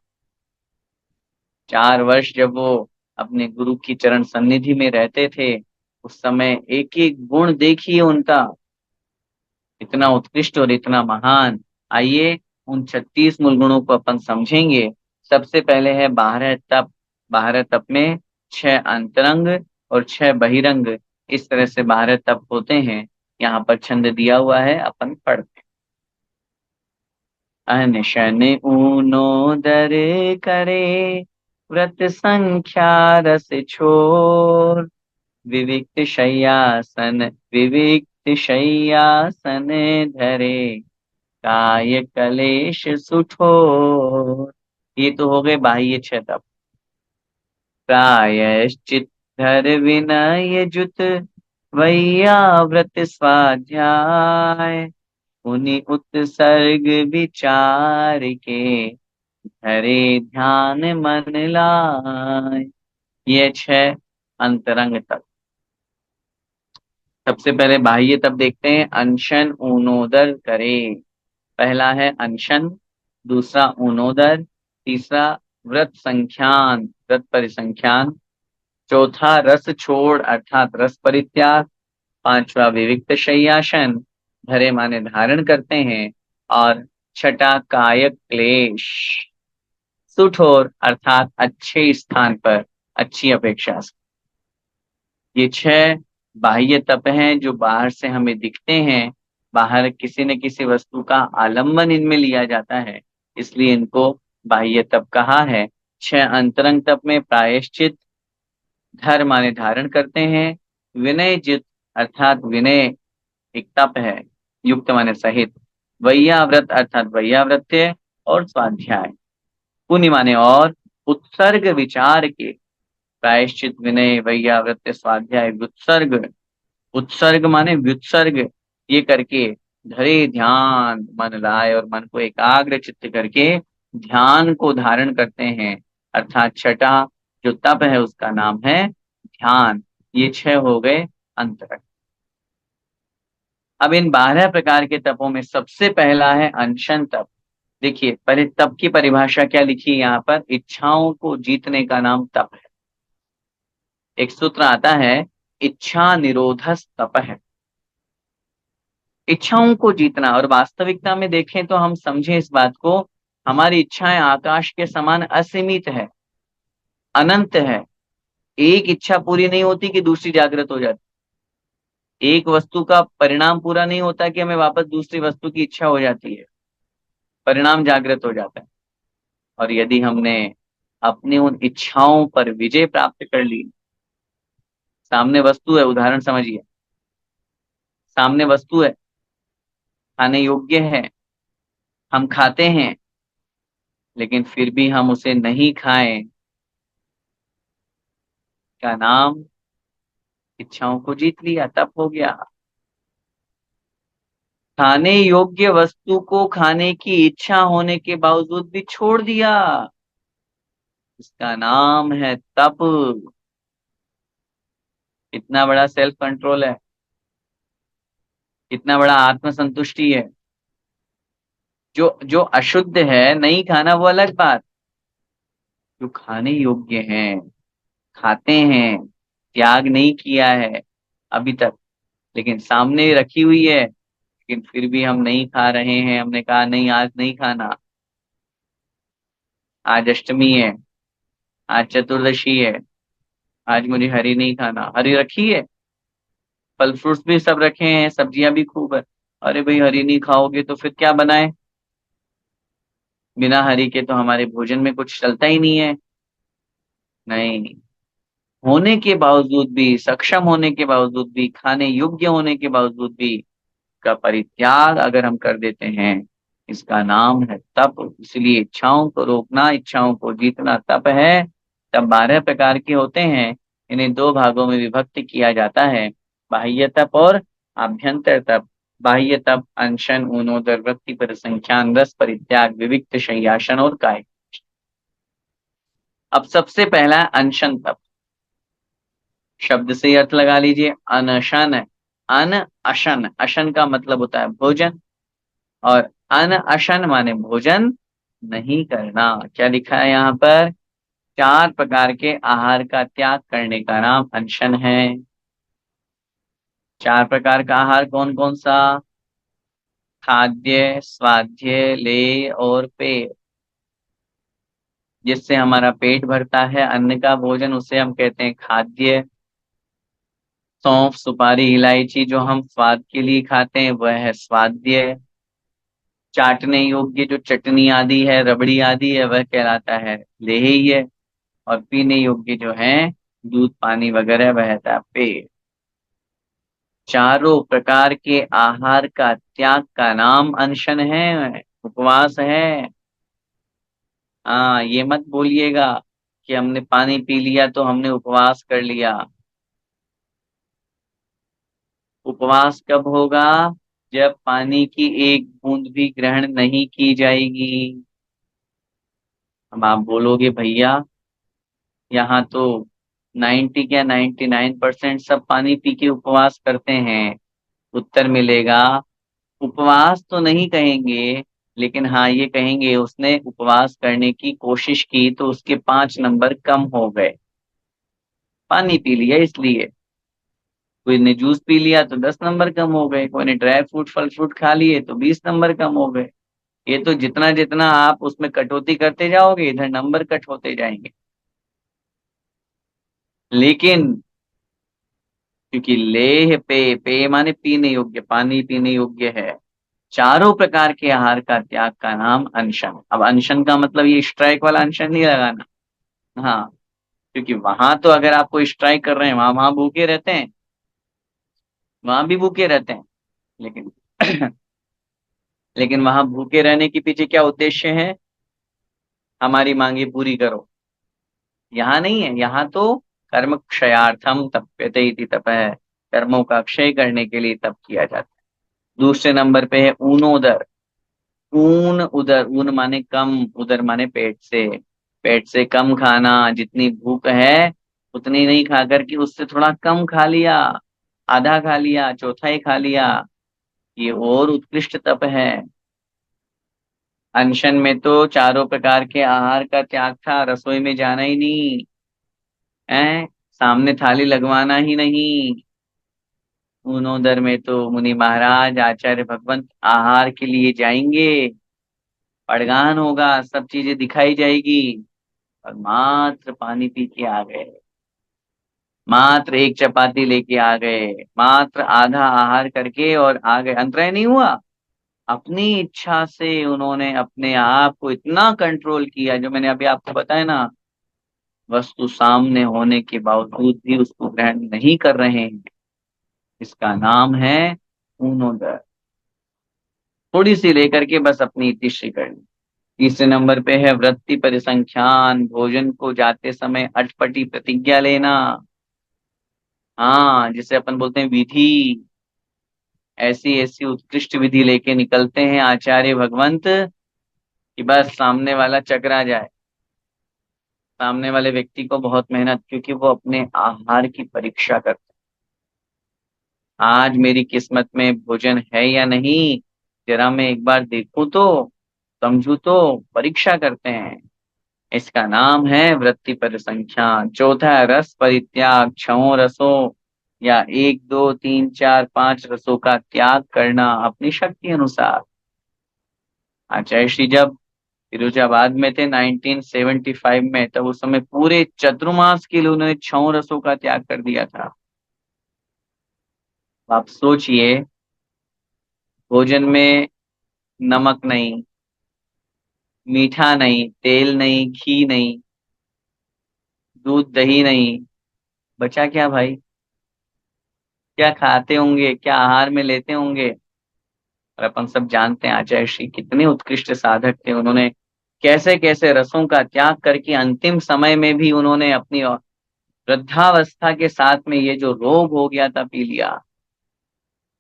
4 वर्ष जब वो अपने गुरु की चरण सन्निधि में रहते थे, उस समय एक एक गुण देखिए उनका, इतना उत्कृष्ट और इतना महान। आइए उन 36 मूल गुणों को अपन समझेंगे। सबसे पहले है बारह तप। बारह तप में 6 अंतरंग और 6 बहिरंग, इस तरह से 12 तप होते हैं। यहाँ पर छंद दिया हुआ है, अपन पढ़ते हैं। अनशन ऊनो दर करे, व्रत संख्या रस छोर, विविक्त शय्यासन विविक्त शय्यासन धरे, काय कलेश सुठोर। ये तो हो गए बाह्य 6 तप। प्रायश्चित धर विनय जुत, वैयाव्रत स्वाध्याय, मुनि उत्सर्ग विचार के, हरे ध्यान मन लाय। ये 6 अंतरंग तप। सबसे पहले बाह्य तप देखते हैं। अनशन ऊनोदर करे। पहला है अनशन, दूसरा ऊनोदर, तीसरा व्रत संख्यान, व्रत परिसंख्यान, चौथा रस छोड़ अर्थात रस परित्याग, पांचवा विविक्त शय्यासन, धरे माने धारण करते हैं, और छठा कायक क्लेश, सुठोर अर्थात अच्छे स्थान पर, अच्छी अपेक्षा से। ये 6 बाह्य तप हैं जो बाहर से हमें दिखते हैं। बाहर किसी न किसी वस्तु का आलंबन इनमें लिया जाता है, इसलिए इनको बाह्य तप कहा है। 6 अंतरंग तप में प्रायश्चित, धर माने धारण करते हैं, विनय जित अर्थात विनय एक तप है, युक्त माने सहित, वैयाव्रत अर्थात वैयाव्रत्य, और स्वाध्याय, पुण्य माने और, उत्सर्ग विचार के, प्रायश्चित विनय वैयाव्रत्य स्वाध्याय व्युत्सर्ग, उत्सर्ग माने व्युत्सर्ग, ये करके धरे ध्यान मन लाए, और मन को एकाग्र चित्त करके ध्यान को धारण करते हैं। अर्थात छठा जो तप है उसका नाम है ध्यान। ये 6 हो गए अंतरंग। अब इन 12 प्रकार के तपों में सबसे पहला है अनशन तप। देखिए पहले तप की परिभाषा क्या लिखी है यहाँ पर, इच्छाओं को जीतने का नाम तप है। एक सूत्र आता है, इच्छा निरोधस तप है। इच्छाओं को जीतना, और वास्तविकता में देखें तो हम समझें इस बात को, हमारी इच्छाएं आकाश के समान असीमित है, अनंत है। एक इच्छा पूरी नहीं होती कि दूसरी जागृत हो जाती। एक वस्तु का परिणाम पूरा नहीं होता कि हमें वापस दूसरी वस्तु की इच्छा हो जाती है, परिणाम जागृत हो जाता है। और यदि हमने अपनी उन इच्छाओं पर विजय प्राप्त कर ली, सामने वस्तु है, उदाहरण समझिए, सामने वस्तु है, खाने योग्य है, हम खाते हैं, लेकिन फिर भी हम उसे नहीं खाएं, का नाम इच्छाओं को जीत लिया, तप हो गया। खाने योग्य वस्तु को खाने की इच्छा होने के बावजूद भी छोड़ दिया, इसका नाम है तप। कितना बड़ा सेल्फ कंट्रोल है, कितना बड़ा आत्मसंतुष्टि है। जो जो अशुद्ध है नहीं खाना वो अलग बात, जो खाने योग्य हैं, खाते हैं, त्याग नहीं किया है अभी तक, लेकिन सामने रखी हुई है, लेकिन फिर भी हम नहीं खा रहे हैं, हमने कहा नहीं आज नहीं खाना, आज अष्टमी है, आज चतुर्दशी है, आज मुझे हरी नहीं खाना, हरी रखी है, फल फ्रूट्स भी सब रखे हैं, सब्जियां भी खूब है, अरे भाई हरी नहीं खाओगे तो फिर क्या बनाए, बिना हरी के तो हमारे भोजन में कुछ चलता ही नहीं है। नहीं, होने के बावजूद भी, सक्षम होने के बावजूद भी, खाने योग्य होने के बावजूद भी का परित्याग अगर हम कर देते हैं, इसका नाम है तप। इसलिए इच्छाओं को रोकना, इच्छाओं को जीतना तप है। तब 12 प्रकार के होते हैं, इन्हें 2 भागों में विभक्त किया जाता है, बाह्य तप और आभ्यंतर तप। बाह्य तप अनशन ऊनोदर वृत्ति परिसंख्यान रस परित्याग विविक्त शय्यासन और काय। अब सबसे पहला है अनशन तप। शब्द से ही अर्थ लगा लीजिए, अनशन, अन अशन, अशन का मतलब होता है भोजन, और अन अशन माने भोजन नहीं करना। क्या लिखा है यहाँ पर, 4 प्रकार के आहार का त्याग करने का नाम अनशन है। 4 प्रकार का आहार कौन कौन सा, खाद्य, स्वाध्य, लेय और पेय, जिससे हमारा पेट भरता है, अन्न का भोजन, उसे हम कहते हैं खाद्य। सौंफ, सुपारी, इलायची जो हम स्वाद के लिए खाते हैं वह है स्वाद्य। चाटने योग्य जो चटनी आदि है, रबड़ी आदि है, वह कहलाता है लेह्य। और पीने योग्य जो है दूध, पानी वगैरह, वह है पेय। चारों प्रकार के आहार का त्याग का नाम अनशन है, उपवास है। हाँ, ये मत बोलिएगा कि हमने पानी पी लिया तो हमने उपवास कर लिया। उपवास कब होगा? जब पानी की एक बूंद भी ग्रहण नहीं की जाएगी। अब आप बोलोगे भैया यहाँ तो 90 क्या 99% सब पानी पी के उपवास करते हैं। उत्तर मिलेगा, उपवास तो नहीं कहेंगे, लेकिन हाँ ये कहेंगे उसने उपवास करने की कोशिश की तो उसके 5 नंबर कम हो गए, पानी पी लिया इसलिए। कोई ने जूस पी लिया तो 10 नंबर कम हो गए, कोई ने ड्राई फ्रूट, फल फ्रूट खा लिए तो 20 नंबर कम हो गए। ये तो जितना जितना आप उसमें कटौती करते जाओगे इधर नंबर कट होते जाएंगे। लेकिन क्योंकि लेह पे, पे माने पीने योग्य, पानी पीने योग्य है। चारों प्रकार के आहार का त्याग का नाम अनशन। अब अनशन का मतलब ये स्ट्राइक वाला अनशन नहीं लगाना। हाँ, क्योंकि वहां तो अगर आपको स्ट्राइक कर रहे हैं वहां वहां भूखे रहते हैं, वहां भी भूखे रहते हैं। लेकिन लेकिन वहां भूखे रहने के पीछे क्या उद्देश्य है? हमारी मांगे पूरी करो। यहाँ नहीं है, यहाँ तो कर्म क्षयार्थम तप्यते इति तपः, कर्मों का क्षय करने के लिए तप किया जाता है। दूसरे नंबर पे है ऊनोदर। ऊन उदर, ऊन माने कम, उदर माने पेट से। पेट से कम खाना, जितनी भूख है उतनी नहीं खा करके उससे थोड़ा कम खा लिया, आधा खा लिया, चौथाई खा लिया, ये और उत्कृष्ट तप है। अनशन में तो चारों प्रकार के आहार का त्याग था, रसोई में जाना ही नहीं है, सामने थाली लगवाना ही नहीं। ऊनोदर में तो मुनि महाराज, आचार्य भगवंत आहार के लिए जाएंगे, पड़गान होगा, सब चीजें दिखाई जाएगी, और मात्र पानी पी के आ गए, मात्र एक चपाती लेके आ गए, मात्र आधा आहार करके और आ गए, अंतराय नहीं हुआ। अपनी इच्छा से उन्होंने अपने आप को इतना कंट्रोल किया, जो मैंने अभी आपको बताया ना, वस्तु सामने होने के बावजूद भी उसको ग्रहण नहीं कर रहे हैं। इसका नाम है ऊनोदर। थोड़ी सी लेकर के बस अपनी इतिश्री करनी। तीसरे नंबर पे है वृत्ति परिसंख्यान, भोजन को जाते समय अटपटी प्रतिज्ञा लेना। हाँ, जिसे अपन बोलते हैं विधि। ऐसी ऐसी उत्कृष्ट विधि लेके निकलते हैं आचार्य भगवंत कि बस सामने वाला चकरा जाए। सामने वाले व्यक्ति को बहुत मेहनत, क्योंकि वो अपने आहार की परीक्षा करते हैं। आज मेरी किस्मत में भोजन है या नहीं, जरा मैं एक बार देखूं तो, समझू तो, परीक्षा करते हैं। इसका नाम है वृत्ति परिसंख्या। चौथा है रस परित्याग, छओ रसों या 1 2 3 4 5 रसों का त्याग करना अपनी शक्ति अनुसार। आचार्य श्री जब फिरोजाबाद में थे 1975 में, तब उस समय पूरे चतुर्मास के लिए उन्होंने 6 रसों का त्याग कर दिया था। आप सोचिए, भोजन में नमक नहीं, मीठा नहीं, तेल नहीं, घी नहीं, दूध दही नहीं, बचा क्या भाई? क्या खाते होंगे, क्या आहार में लेते होंगे? और अपन सब जानते हैं आचार्य श्री कितने उत्कृष्ट साधक थे। उन्होंने कैसे कैसे रसों का त्याग करके अंतिम समय में भी उन्होंने अपनी वृद्धावस्था के साथ में ये जो रोग हो गया था पी लिया।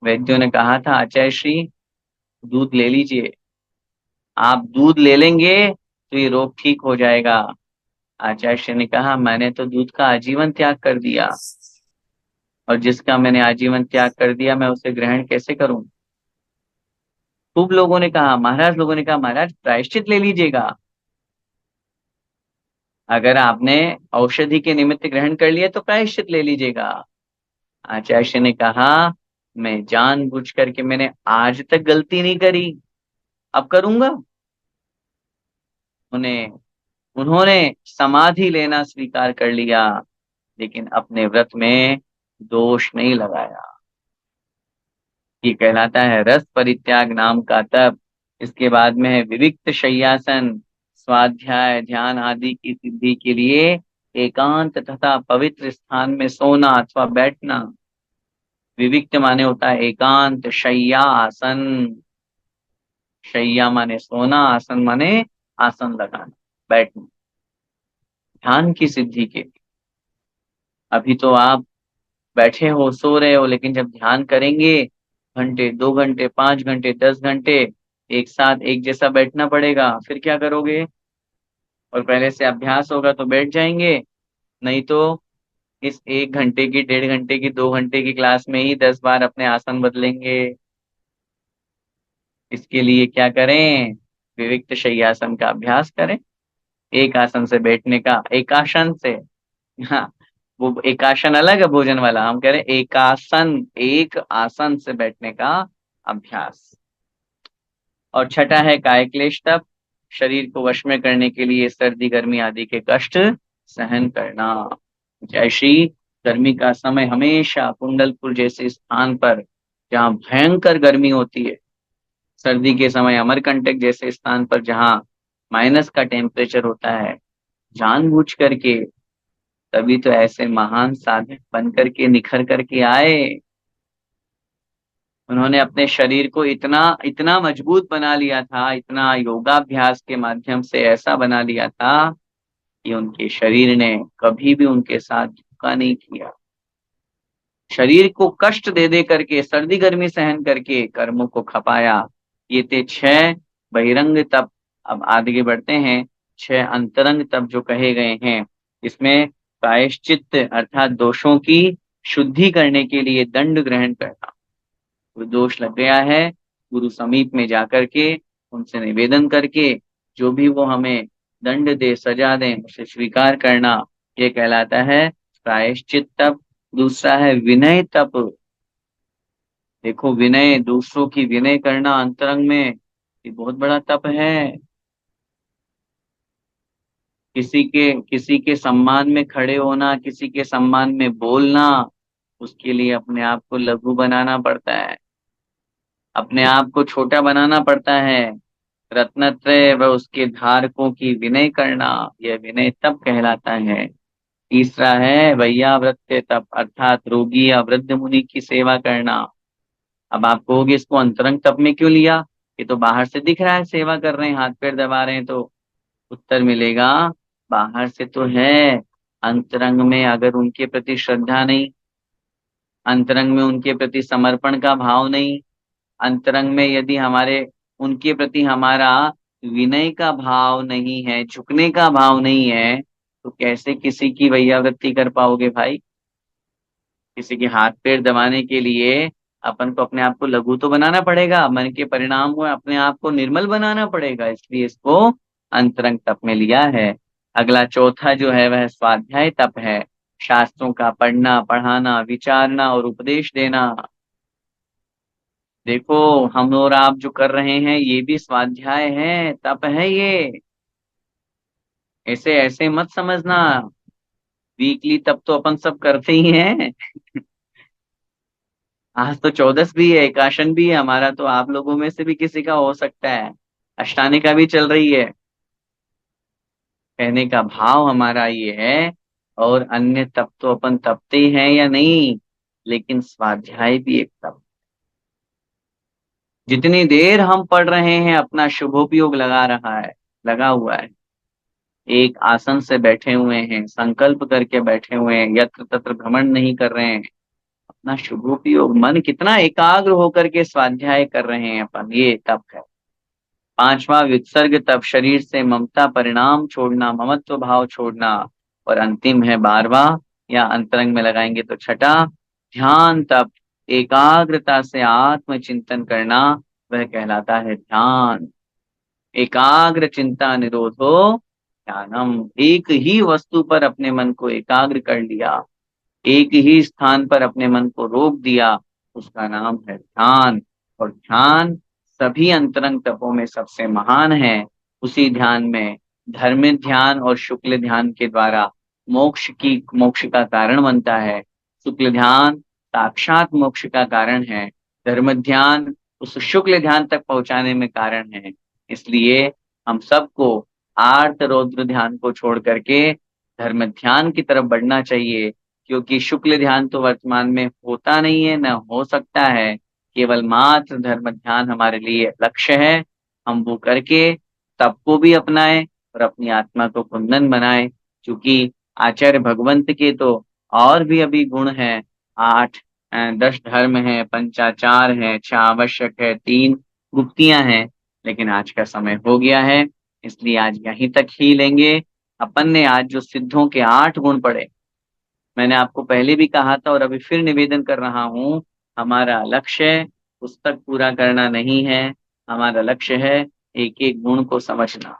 वैद्यों ने कहा था आचार्य श्री दूध ले लीजिए, आप दूध ले लेंगे तो ये रोग ठीक हो जाएगा। आचार्य श्री ने कहा मैंने तो दूध का आजीवन त्याग कर दिया, और जिसका मैंने आजीवन त्याग कर दिया मैं उसे ग्रहण कैसे करूं? खूब लोगों ने कहा, महाराज लोगों ने कहा महाराज प्रायश्चित ले लीजिएगा। अगर आपने औषधि के निमित्त ग्रहण कर लिया तो प्रायश्चित ले लीजिएगा। आचार्य ने कहा मैं जानबूझ करके मैंने आज तक गलती नहीं करी, अब करूंगा। उन्हें उन्होंने समाधि लेना स्वीकार कर लिया, लेकिन अपने व्रत में दोष नहीं लगाया। ये कहलाता है रस परित्याग नाम का तप। इसके बाद में है विविक्त शय्यासन। स्वाध्याय ध्यान आदि की सिद्धि के लिए एकांत तथा पवित्र स्थान में सोना अथवा बैठना। विविक्त माने होता है एकांत, शय्या आसन। शय्या माने सोना, आसन माने आसन लगाना, बैठना, ध्यान की सिद्धि के लिए। अभी तो आप बैठे हो, सो रहे हो, लेकिन जब ध्यान करेंगे, घंटे, 2 घंटे, 5 घंटे, 10 घंटे एक साथ एक जैसा बैठना पड़ेगा, फिर क्या करोगे? और पहले से अभ्यास होगा तो बैठ जाएंगे, नहीं तो इस 1 घंटे की, 1.5 घंटे की, 2 घंटे की क्लास में ही 10 बार अपने आसन बदलेंगे। इसके लिए क्या करें? विविक्त शय्यासन का अभ्यास करें। एक आसन से बैठने का, एकासन से। हाँ, वो एकासन अलग है भोजन वाला, हम कह रहे हैं एकासन, एक आसन से बैठने का अभ्यास। और छठा है काय क्लेश तप। शरीर को वश में करने के लिए सर्दी गर्मी आदि के कष्ट सहन करना। जैसी गर्मी का समय हमेशा कुंडलपुर जैसे स्थान पर जहाँ भयंकर गर्मी होती है, सर्दी के समय अमरकंटक जैसे स्थान पर जहाँ माइनस का टेम्परेचर होता है, जानबूझ करके, तभी तो ऐसे महान साधक बन करके निखर करके आए। उन्होंने अपने शरीर को इतना इतना मजबूत बना लिया था, इतना योगाभ्यास के माध्यम से ऐसा बना लिया था कि उनके शरीर ने कभी भी उनके साथ धोखा नहीं किया। शरीर को कष्ट दे दे करके, सर्दी गर्मी सहन करके कर्मों को खपाया। ये थे 6 बहिरंग तप। अब आगे बढ़ते हैं। 6 अंतरंग तप जो कहे गए हैं, इसमें प्रायश्चित्त अर्थात दोषों की शुद्धि करने के लिए दंड ग्रहण करना। कोई दोष लग गया है, गुरु समीप में जाकर के उनसे निवेदन करके जो भी वो हमें दंड दे, सजा दे, उसे स्वीकार करना, ये कहलाता है प्रायश्चित तप। दूसरा है विनय तप। देखो, विनय, दूसरों की विनय करना अंतरंग में, ये बहुत बड़ा तप है। किसी के सम्मान में खड़े होना, किसी के सम्मान में बोलना, उसके लिए अपने आप को लघु बनाना पड़ता है, अपने आप को छोटा बनाना पड़ता है। रत्नत्रय व उसके धारकों की विनय करना, यह विनय तप कहलाता है। तीसरा है वैयावृत्य तप, अर्थात रोगी या वृद्ध मुनि की सेवा करना। अब आप कहोगे इसको अंतरंग तप में क्यों लिया? ये तो बाहर से दिख रहा है, सेवा कर रहे हैं, हाथ पैर दबा रहे हैं, तो उत्तर मिलेगा बाहर से तो है, अंतरंग में अगर उनके प्रति श्रद्धा नहीं, अंतरंग में उनके प्रति समर्पण का भाव नहीं, अंतरंग में यदि हमारे उनके प्रति हमारा विनय का भाव नहीं है, झुकने का भाव नहीं है, तो कैसे किसी की वैयावृत्ति कर पाओगे भाई? किसी के हाथ पैर दबाने के लिए अपन को अपने आप को लघु तो बनाना पड़ेगा, मन के परिणाम को अपने आप को निर्मल बनाना पड़ेगा, इसलिए इसको अंतरंग तप में लिया है। अगला चौथा जो है वह स्वाध्याय तप है। शास्त्रों का पढ़ना, पढ़ाना, विचारना और उपदेश देना। देखो, हम और आप जो कर रहे हैं ये भी स्वाध्याय है, तप है ये। ऐसे ऐसे मत समझना, वीकली तप तो अपन सब करते ही हैं। आज तो 14 भी है, एकादश भी है हमारा, तो आप लोगों में से भी किसी का हो सकता है। अष्टानी का भी चल रही है। कहने का भाव हमारा ये है, और अन्य तप तो अपन तपते ही हैं या नहीं, लेकिन स्वाध्याय भी एक तप। जितनी देर हम पढ़ रहे हैं अपना शुभोपयोग लगा हुआ है। एक आसन से बैठे हुए हैं, संकल्प करके बैठे हुए हैं, यत्र तत्र भ्रमण नहीं कर रहे हैं, अपना शुभोपयोग, मन कितना एकाग्र होकर के स्वाध्याय कर रहे हैं अपन, ये तप है। पांचवा विसर्ग तप, शरीर से ममता परिणाम छोड़ना, ममत्व भाव छोड़ना। और अंतिम है 12वां, या अंतरंग में लगाएंगे तो छठा, ध्यान तप। एकाग्रता से आत्मचिंतन करना, वह कहलाता है ध्यान। एकाग्र चिंता निरोधो ध्यानम। एक ही वस्तु पर अपने मन को एकाग्र कर लिया, एक ही स्थान पर अपने मन को रोक दिया, उसका नाम है ध्यान। और ध्यान सभी अंतरंग तपों में सबसे महान है। उसी ध्यान में धर्म ध्यान और शुक्ल ध्यान के द्वारा मोक्ष का कारण बनता है। शुक्ल ध्यान साक्षात मोक्ष का कारण है। धर्म ध्यान उस शुक्ल ध्यान तक पहुंचाने में कारण है। इसलिए हम सबको आर्त रौद्र ध्यान को छोड़ करके धर्म ध्यान की तरफ बढ़ना चाहिए। क्योंकि शुक्ल ध्यान तो वर्तमान में होता नहीं है, न हो सकता है। केवल मात्र धर्म ध्यान हमारे लिए लक्ष्य है। हम वो करके सबको भी अपनाएं और अपनी आत्मा को कुंदन बनाएं। क्योंकि आचार्य भगवंत के तो और भी अभी गुण हैं। 8 10 धर्म है, पंचाचार है, 6 आवश्यक है, 3 गुप्तियां हैं। लेकिन आज का समय हो गया है, इसलिए आज यहीं तक ही लेंगे। अपन ने आज जो सिद्धों के 8 गुण पढ़े, मैंने आपको पहले भी कहा था और अभी फिर निवेदन कर रहा हूं, हमारा लक्ष्य पुस्तक पूरा करना नहीं है। हमारा लक्ष्य है एक एक गुण को समझना।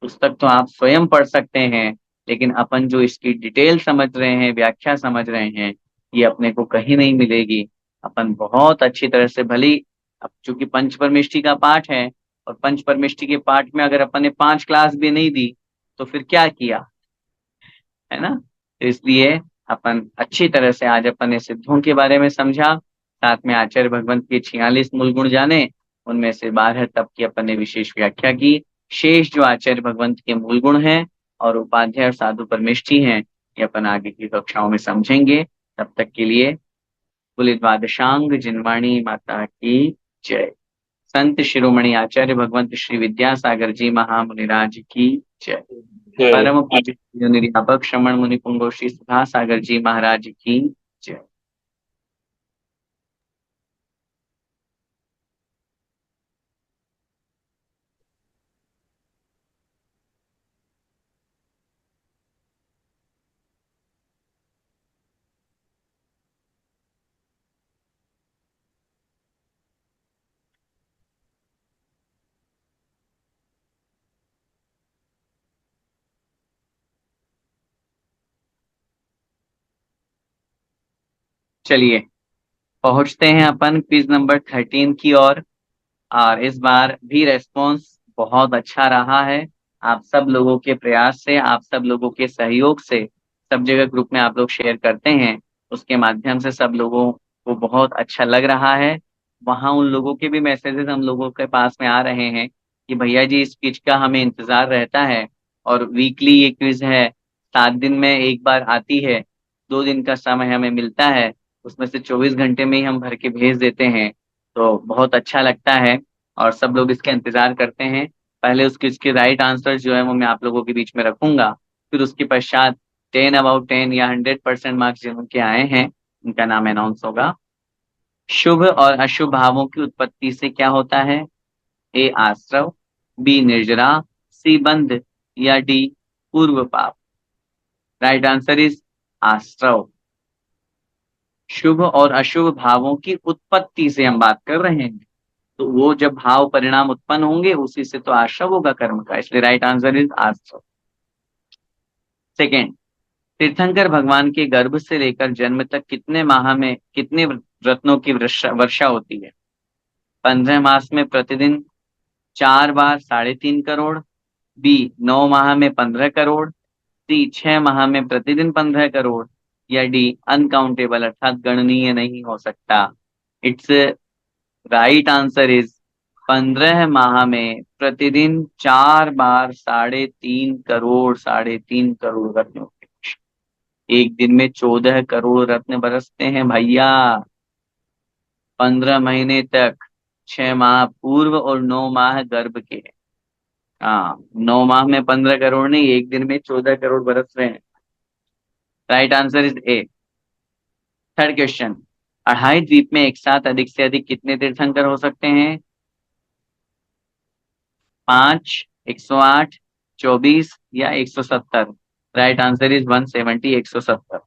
पुस्तक तो आप स्वयं पढ़ सकते हैं, लेकिन अपन जो इसकी डिटेल समझ रहे हैं, व्याख्या समझ रहे हैं, ये अपने को कहीं नहीं मिलेगी। अपन बहुत अच्छी तरह से भली, अब चूंकि पंच परमेष्टि का पाठ है, और पंच परमेष्टि के पाठ में अगर अपन ने 5 क्लास भी नहीं दी तो फिर क्या किया, है ना। तो इसलिए अपन अच्छी तरह से आज अपन ने सिद्धों के बारे में समझा, साथ में आचार्य भगवंत के 46 मूल गुण जाने, उनमें से 12 तप की अपन ने विशेष व्याख्या की। शेष जो आचार्य भगवंत के मूल गुण हैं और उपाध्याय और साधु परमेष्ठी हैं, ये अपन आगे की कक्षाओं में समझेंगे। तब तक के लिए कुल द्वादशांग जिनवाणी माता की जय। संत शिरोमणि आचार्य भगवंत श्री विद्यासागर जी महामुनिराज की जय। जय। परम पूज्य निर्यापक श्रमण मुनि पुंगव श्री सुधा सागर जी महाराज की जय। चलिए पहुंचते हैं अपन क्विज नंबर 13 की ओर। और इस बार भी रेस्पॉन्स बहुत अच्छा रहा है। आप सब लोगों के प्रयास से, आप सब लोगों के सहयोग से, सब जगह ग्रुप में आप लोग शेयर करते हैं, उसके माध्यम से सब लोगों को बहुत अच्छा लग रहा है। वहाँ उन लोगों के भी मैसेजेस हम लोगों के पास में आ रहे हैं कि भैया जी इस क्विज का हमें इंतजार रहता है। और वीकली ये क्विज है, 7 दिन में एक बार आती है, 2 दिन का समय हमें मिलता है, उसमें से 24 घंटे में ही हम भर के भेज देते हैं। तो बहुत अच्छा लगता है और सब लोग इसका इंतजार करते हैं। पहले उसके इसके राइट आंसर जो है वो मैं आप लोगों के बीच में रखूंगा। फिर उसके पश्चात 10 about 10 या 100% मार्क्स जिनके आए हैं उनका नाम अनाउंस होगा। शुभ और अशुभ भावों की उत्पत्ति से क्या होता है? ए आश्रव, बी निर्जरा, सी बंध, या डी पूर्व पाप। राइट आंसर इज आश्रव। शुभ और अशुभ भावों की उत्पत्ति से हम बात कर रहे हैं, तो वो जब भाव परिणाम उत्पन्न होंगे उसी से तो आश्रव होगा कर्म का, इसलिए राइट आंसर इज आश्रव। सेकेंड, तीर्थंकर भगवान के गर्भ से लेकर जन्म तक कितने माह में कितने रत्नों की वर्षा होती है? 15 मास में प्रतिदिन 4 बार 3.5 करोड़, बी 9 माह में 15 करोड़, सी 6 माह में प्रतिदिन 15 करोड़, या डी अनकाउंटेबल अर्थात गणनीय नहीं हो सकता। इट्स राइट आंसर इज 15 माह में प्रतिदिन 4 बार 3.5 करोड़, 3.5 करोड़ रत्न। एक दिन में 14 करोड़ रत्न बरसते हैं भैया। 15 महीने तक, 6 माह पूर्व और 9 माह गर्भ के। हाँ, 9 माह में 15 करोड़ नहीं, एक दिन में 14 करोड़ बरस रहे हैं। Right answer is a. Third question, अढ़ाई द्वीप में एक साथ अधिक से अधिक कितने तीर्थंकर हो सकते हैं? 5, 108, 24 या 170। Right answer is 170, 170।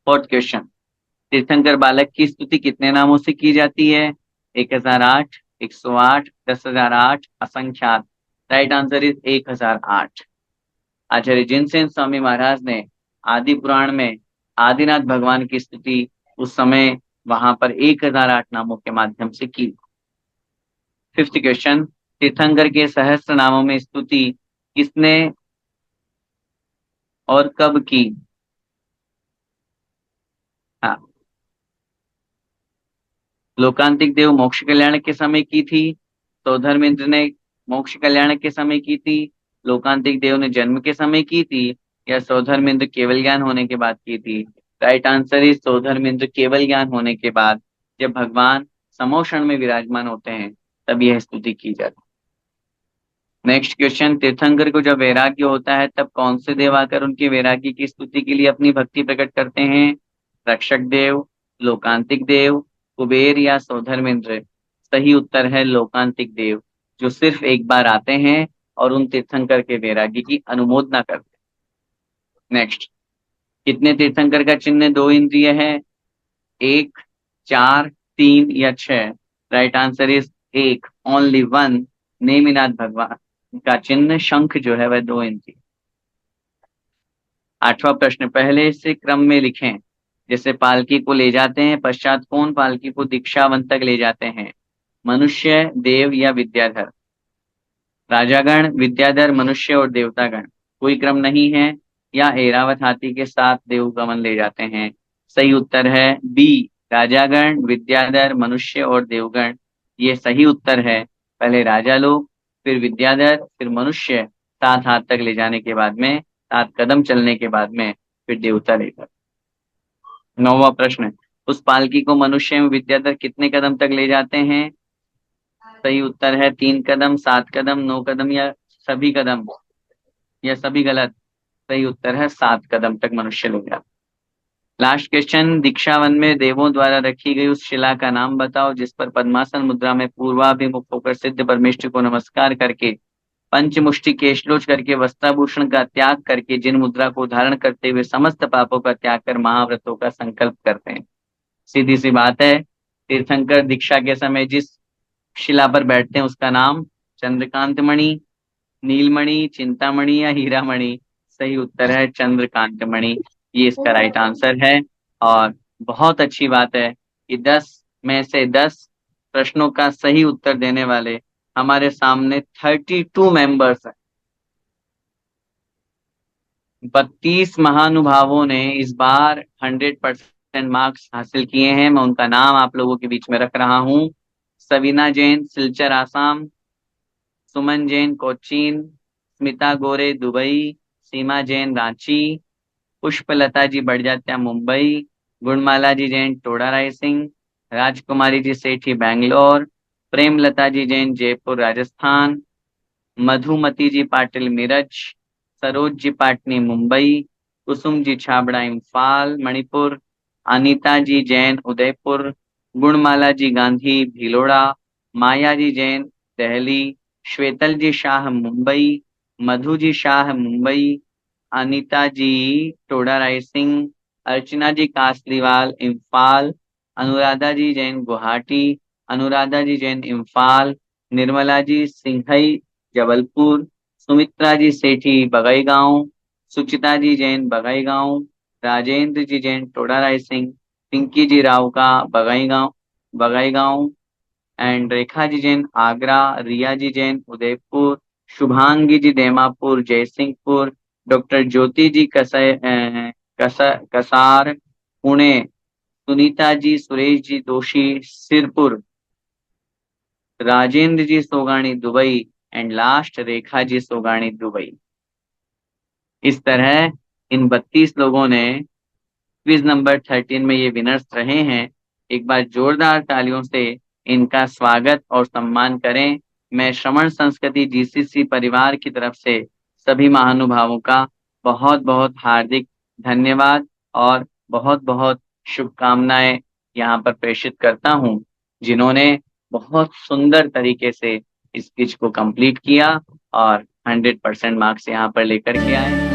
Fourth question, तीर्थंकर बालक की स्तुति कितने नामों से की जाती है? 1008, 108, 10,008, असंख्यात। Right answer is 1008। Acharya Jinsen Swami Maharaj ने आदि पुराण में आदिनाथ भगवान की स्तुति उस समय वहां पर 1008 नामों के माध्यम से की। फिफ्थ क्वेश्चन, तीर्थंकर के सहस्त्र नामों में स्तुति किसने और कब की? हाँ, लोकांतिक देव मोक्ष कल्याण के समय की थी, सौधर्मेंद्र ने मोक्ष कल्याण के समय की थी, लोकांतिक देव ने जन्म के समय की थी, या सौधर्मेंद्र केवल ज्ञान होने के बाद की थी? राइट आंसर इज सौधर्मेंद्र केवल ज्ञान होने के बाद, जब भगवान समोषण में विराजमान होते हैं तब यह स्तुति की जाती है। नेक्स्ट क्वेश्चन, तीर्थंकर को जब वैराग्य होता है तब कौन से देव आकर उनके वैराग्य की स्तुति के लिए अपनी भक्ति प्रकट करते हैं? रक्षक देव, लोकांतिक देव, कुबेर या सौधर्मेंद्र? सही उत्तर है लोकांतिक देव, जो सिर्फ एक बार आते हैं और उन तीर्थंकर के वैराग्य की अनुमोदना करते हैं। नेक्स्ट, कितने तीर्थंकर का चिन्ह दो इंद्रिय है? एक, चार, तीन या छह? राइट आंसर इज एक, ओनली वन। नेमिनाथ भगवान का चिन्ह शंख जो है वह दो इंद्रिय। आठवां प्रश्न, पहले से क्रम में लिखें। जैसे पालकी को ले जाते हैं, पश्चात कौन पालकी को दीक्षावन तक ले जाते हैं? मनुष्य, देव या विद्याधर? राजागण, विद्याधर, मनुष्य और देवतागण? कोई क्रम नहीं है, या ऐरावत हाथी के साथ देवगमन ले जाते हैं? सही उत्तर है बी, राजागण, विद्याधर, मनुष्य और देवगण। ये सही उत्तर है। पहले राजा लोग, फिर विद्याधर, फिर मनुष्य, 7 हाथ तक ले जाने के बाद में, 7 कदम चलने के बाद में फिर देवता लेकर। नौवां प्रश्न, उस पालकी को मनुष्य एवं विद्याधर कितने कदम तक ले जाते हैं? सही उत्तर है 3 कदम, 7 कदम, 9 कदम या सभी कदम, या सभी गलत? सही उत्तर है 7 कदम तक मनुष्य ले जाता। लास्ट क्वेश्चन, दीक्षावन में देवों द्वारा रखी गई उस शिला का नाम बताओ जिस पर पद्मासन मुद्रा में पूर्वाभिमुख होकर सिद्ध परमेश्वर को नमस्कार करके, पंचमुष्टि केशलोच करके, वस्त्राभूषण का त्याग करके, जिन मुद्रा को धारण करते हुए समस्त पापों का त्याग कर महाव्रतों का संकल्प करते हैं। सीधी सी बात है, तीर्थंकर दीक्षा के समय जिस शिला पर बैठते हैं उसका नाम चंद्रकांत मणि, नीलमणि, चिंतामणि या हीरामणि? सही उत्तर है चंद्रकांत मणि, ये इसका राइट आंसर है। और बहुत अच्छी बात है कि 10 में से 10 प्रश्नों का सही उत्तर देने वाले हमारे सामने 32 मेंबर्स हैं। 32 महानुभावों ने इस बार 100% मार्क्स हासिल किए हैं। मैं उनका नाम आप लोगों के बीच में रख रहा हूँ। सवीना जैन, सिलचर, आसाम। सुमन जैन, कोचीन। स्मिता गोरे, दुबई। सीमा जैन, रांची। पुष्पलता जी बड़जात्या, मुंबई। गुणमाला जी जैन, टोडा रायसिंह। राजकुमारी जी सेठी, बैंगलोर। प्रेमलता जी जैन, जयपुर, राजस्थान। मधुमती जी पाटिल, मिरज। सरोज जी पाटनी, मुंबई। कुसुम जी छाबड़ा, इम्फाल, मणिपुर। अनीता जी जैन, उदयपुर। गुणमाला जी गांधी, भीलोड़ा। माया जी जैन, दिल्ली। श्वेतल जी शाह, मुंबई। मधु जी शाह, मुंबई। अनीता जी टोडा रायसिंह। अर्चना जी कासलीवाल, इम्फाल। अनुराधा जी जैन, गुवाहाटी। अनुराधा जी जैन, इम्फाल। निर्मला जी सिंघई, जबलपुर। सुमित्रा जी सेठी, बगईगांव। सुचिता जी जैन, बगईगांव। राजेंद्र जी जैन, टोडा रायसिंह। पिंकी जी राव का, Bagaigaon, Bagaigaon. And Rekha ji Jain, Agra. Riya ji Jain, Udaipur. Shubhangi ji Demapur, Jaysinghpur. Doctor Jyoti ji Kasar, Pune. Sunita ji, Suresh ji Doshi, Sirpur. Rajendra ji Sogani, Dubai. And last Rekha ji Sogani, Dubai. इस तरह इन 32 लोगों ने क्विज नंबर 13 में ये विनर्स रहे हैं। एक बार जोरदार तालियों से इनका स्वागत और सम्मान करें। मैं श्रवण संस्कृति जीसीसी परिवार की तरफ से सभी महानुभावों का बहुत बहुत हार्दिक धन्यवाद और बहुत बहुत शुभकामनाएं यहाँ पर प्रेषित करता हूँ, जिन्होंने बहुत सुंदर तरीके से इस क्विज को कंप्लीट किया और 100% मार्क्स यहाँ पर लेकर के आए।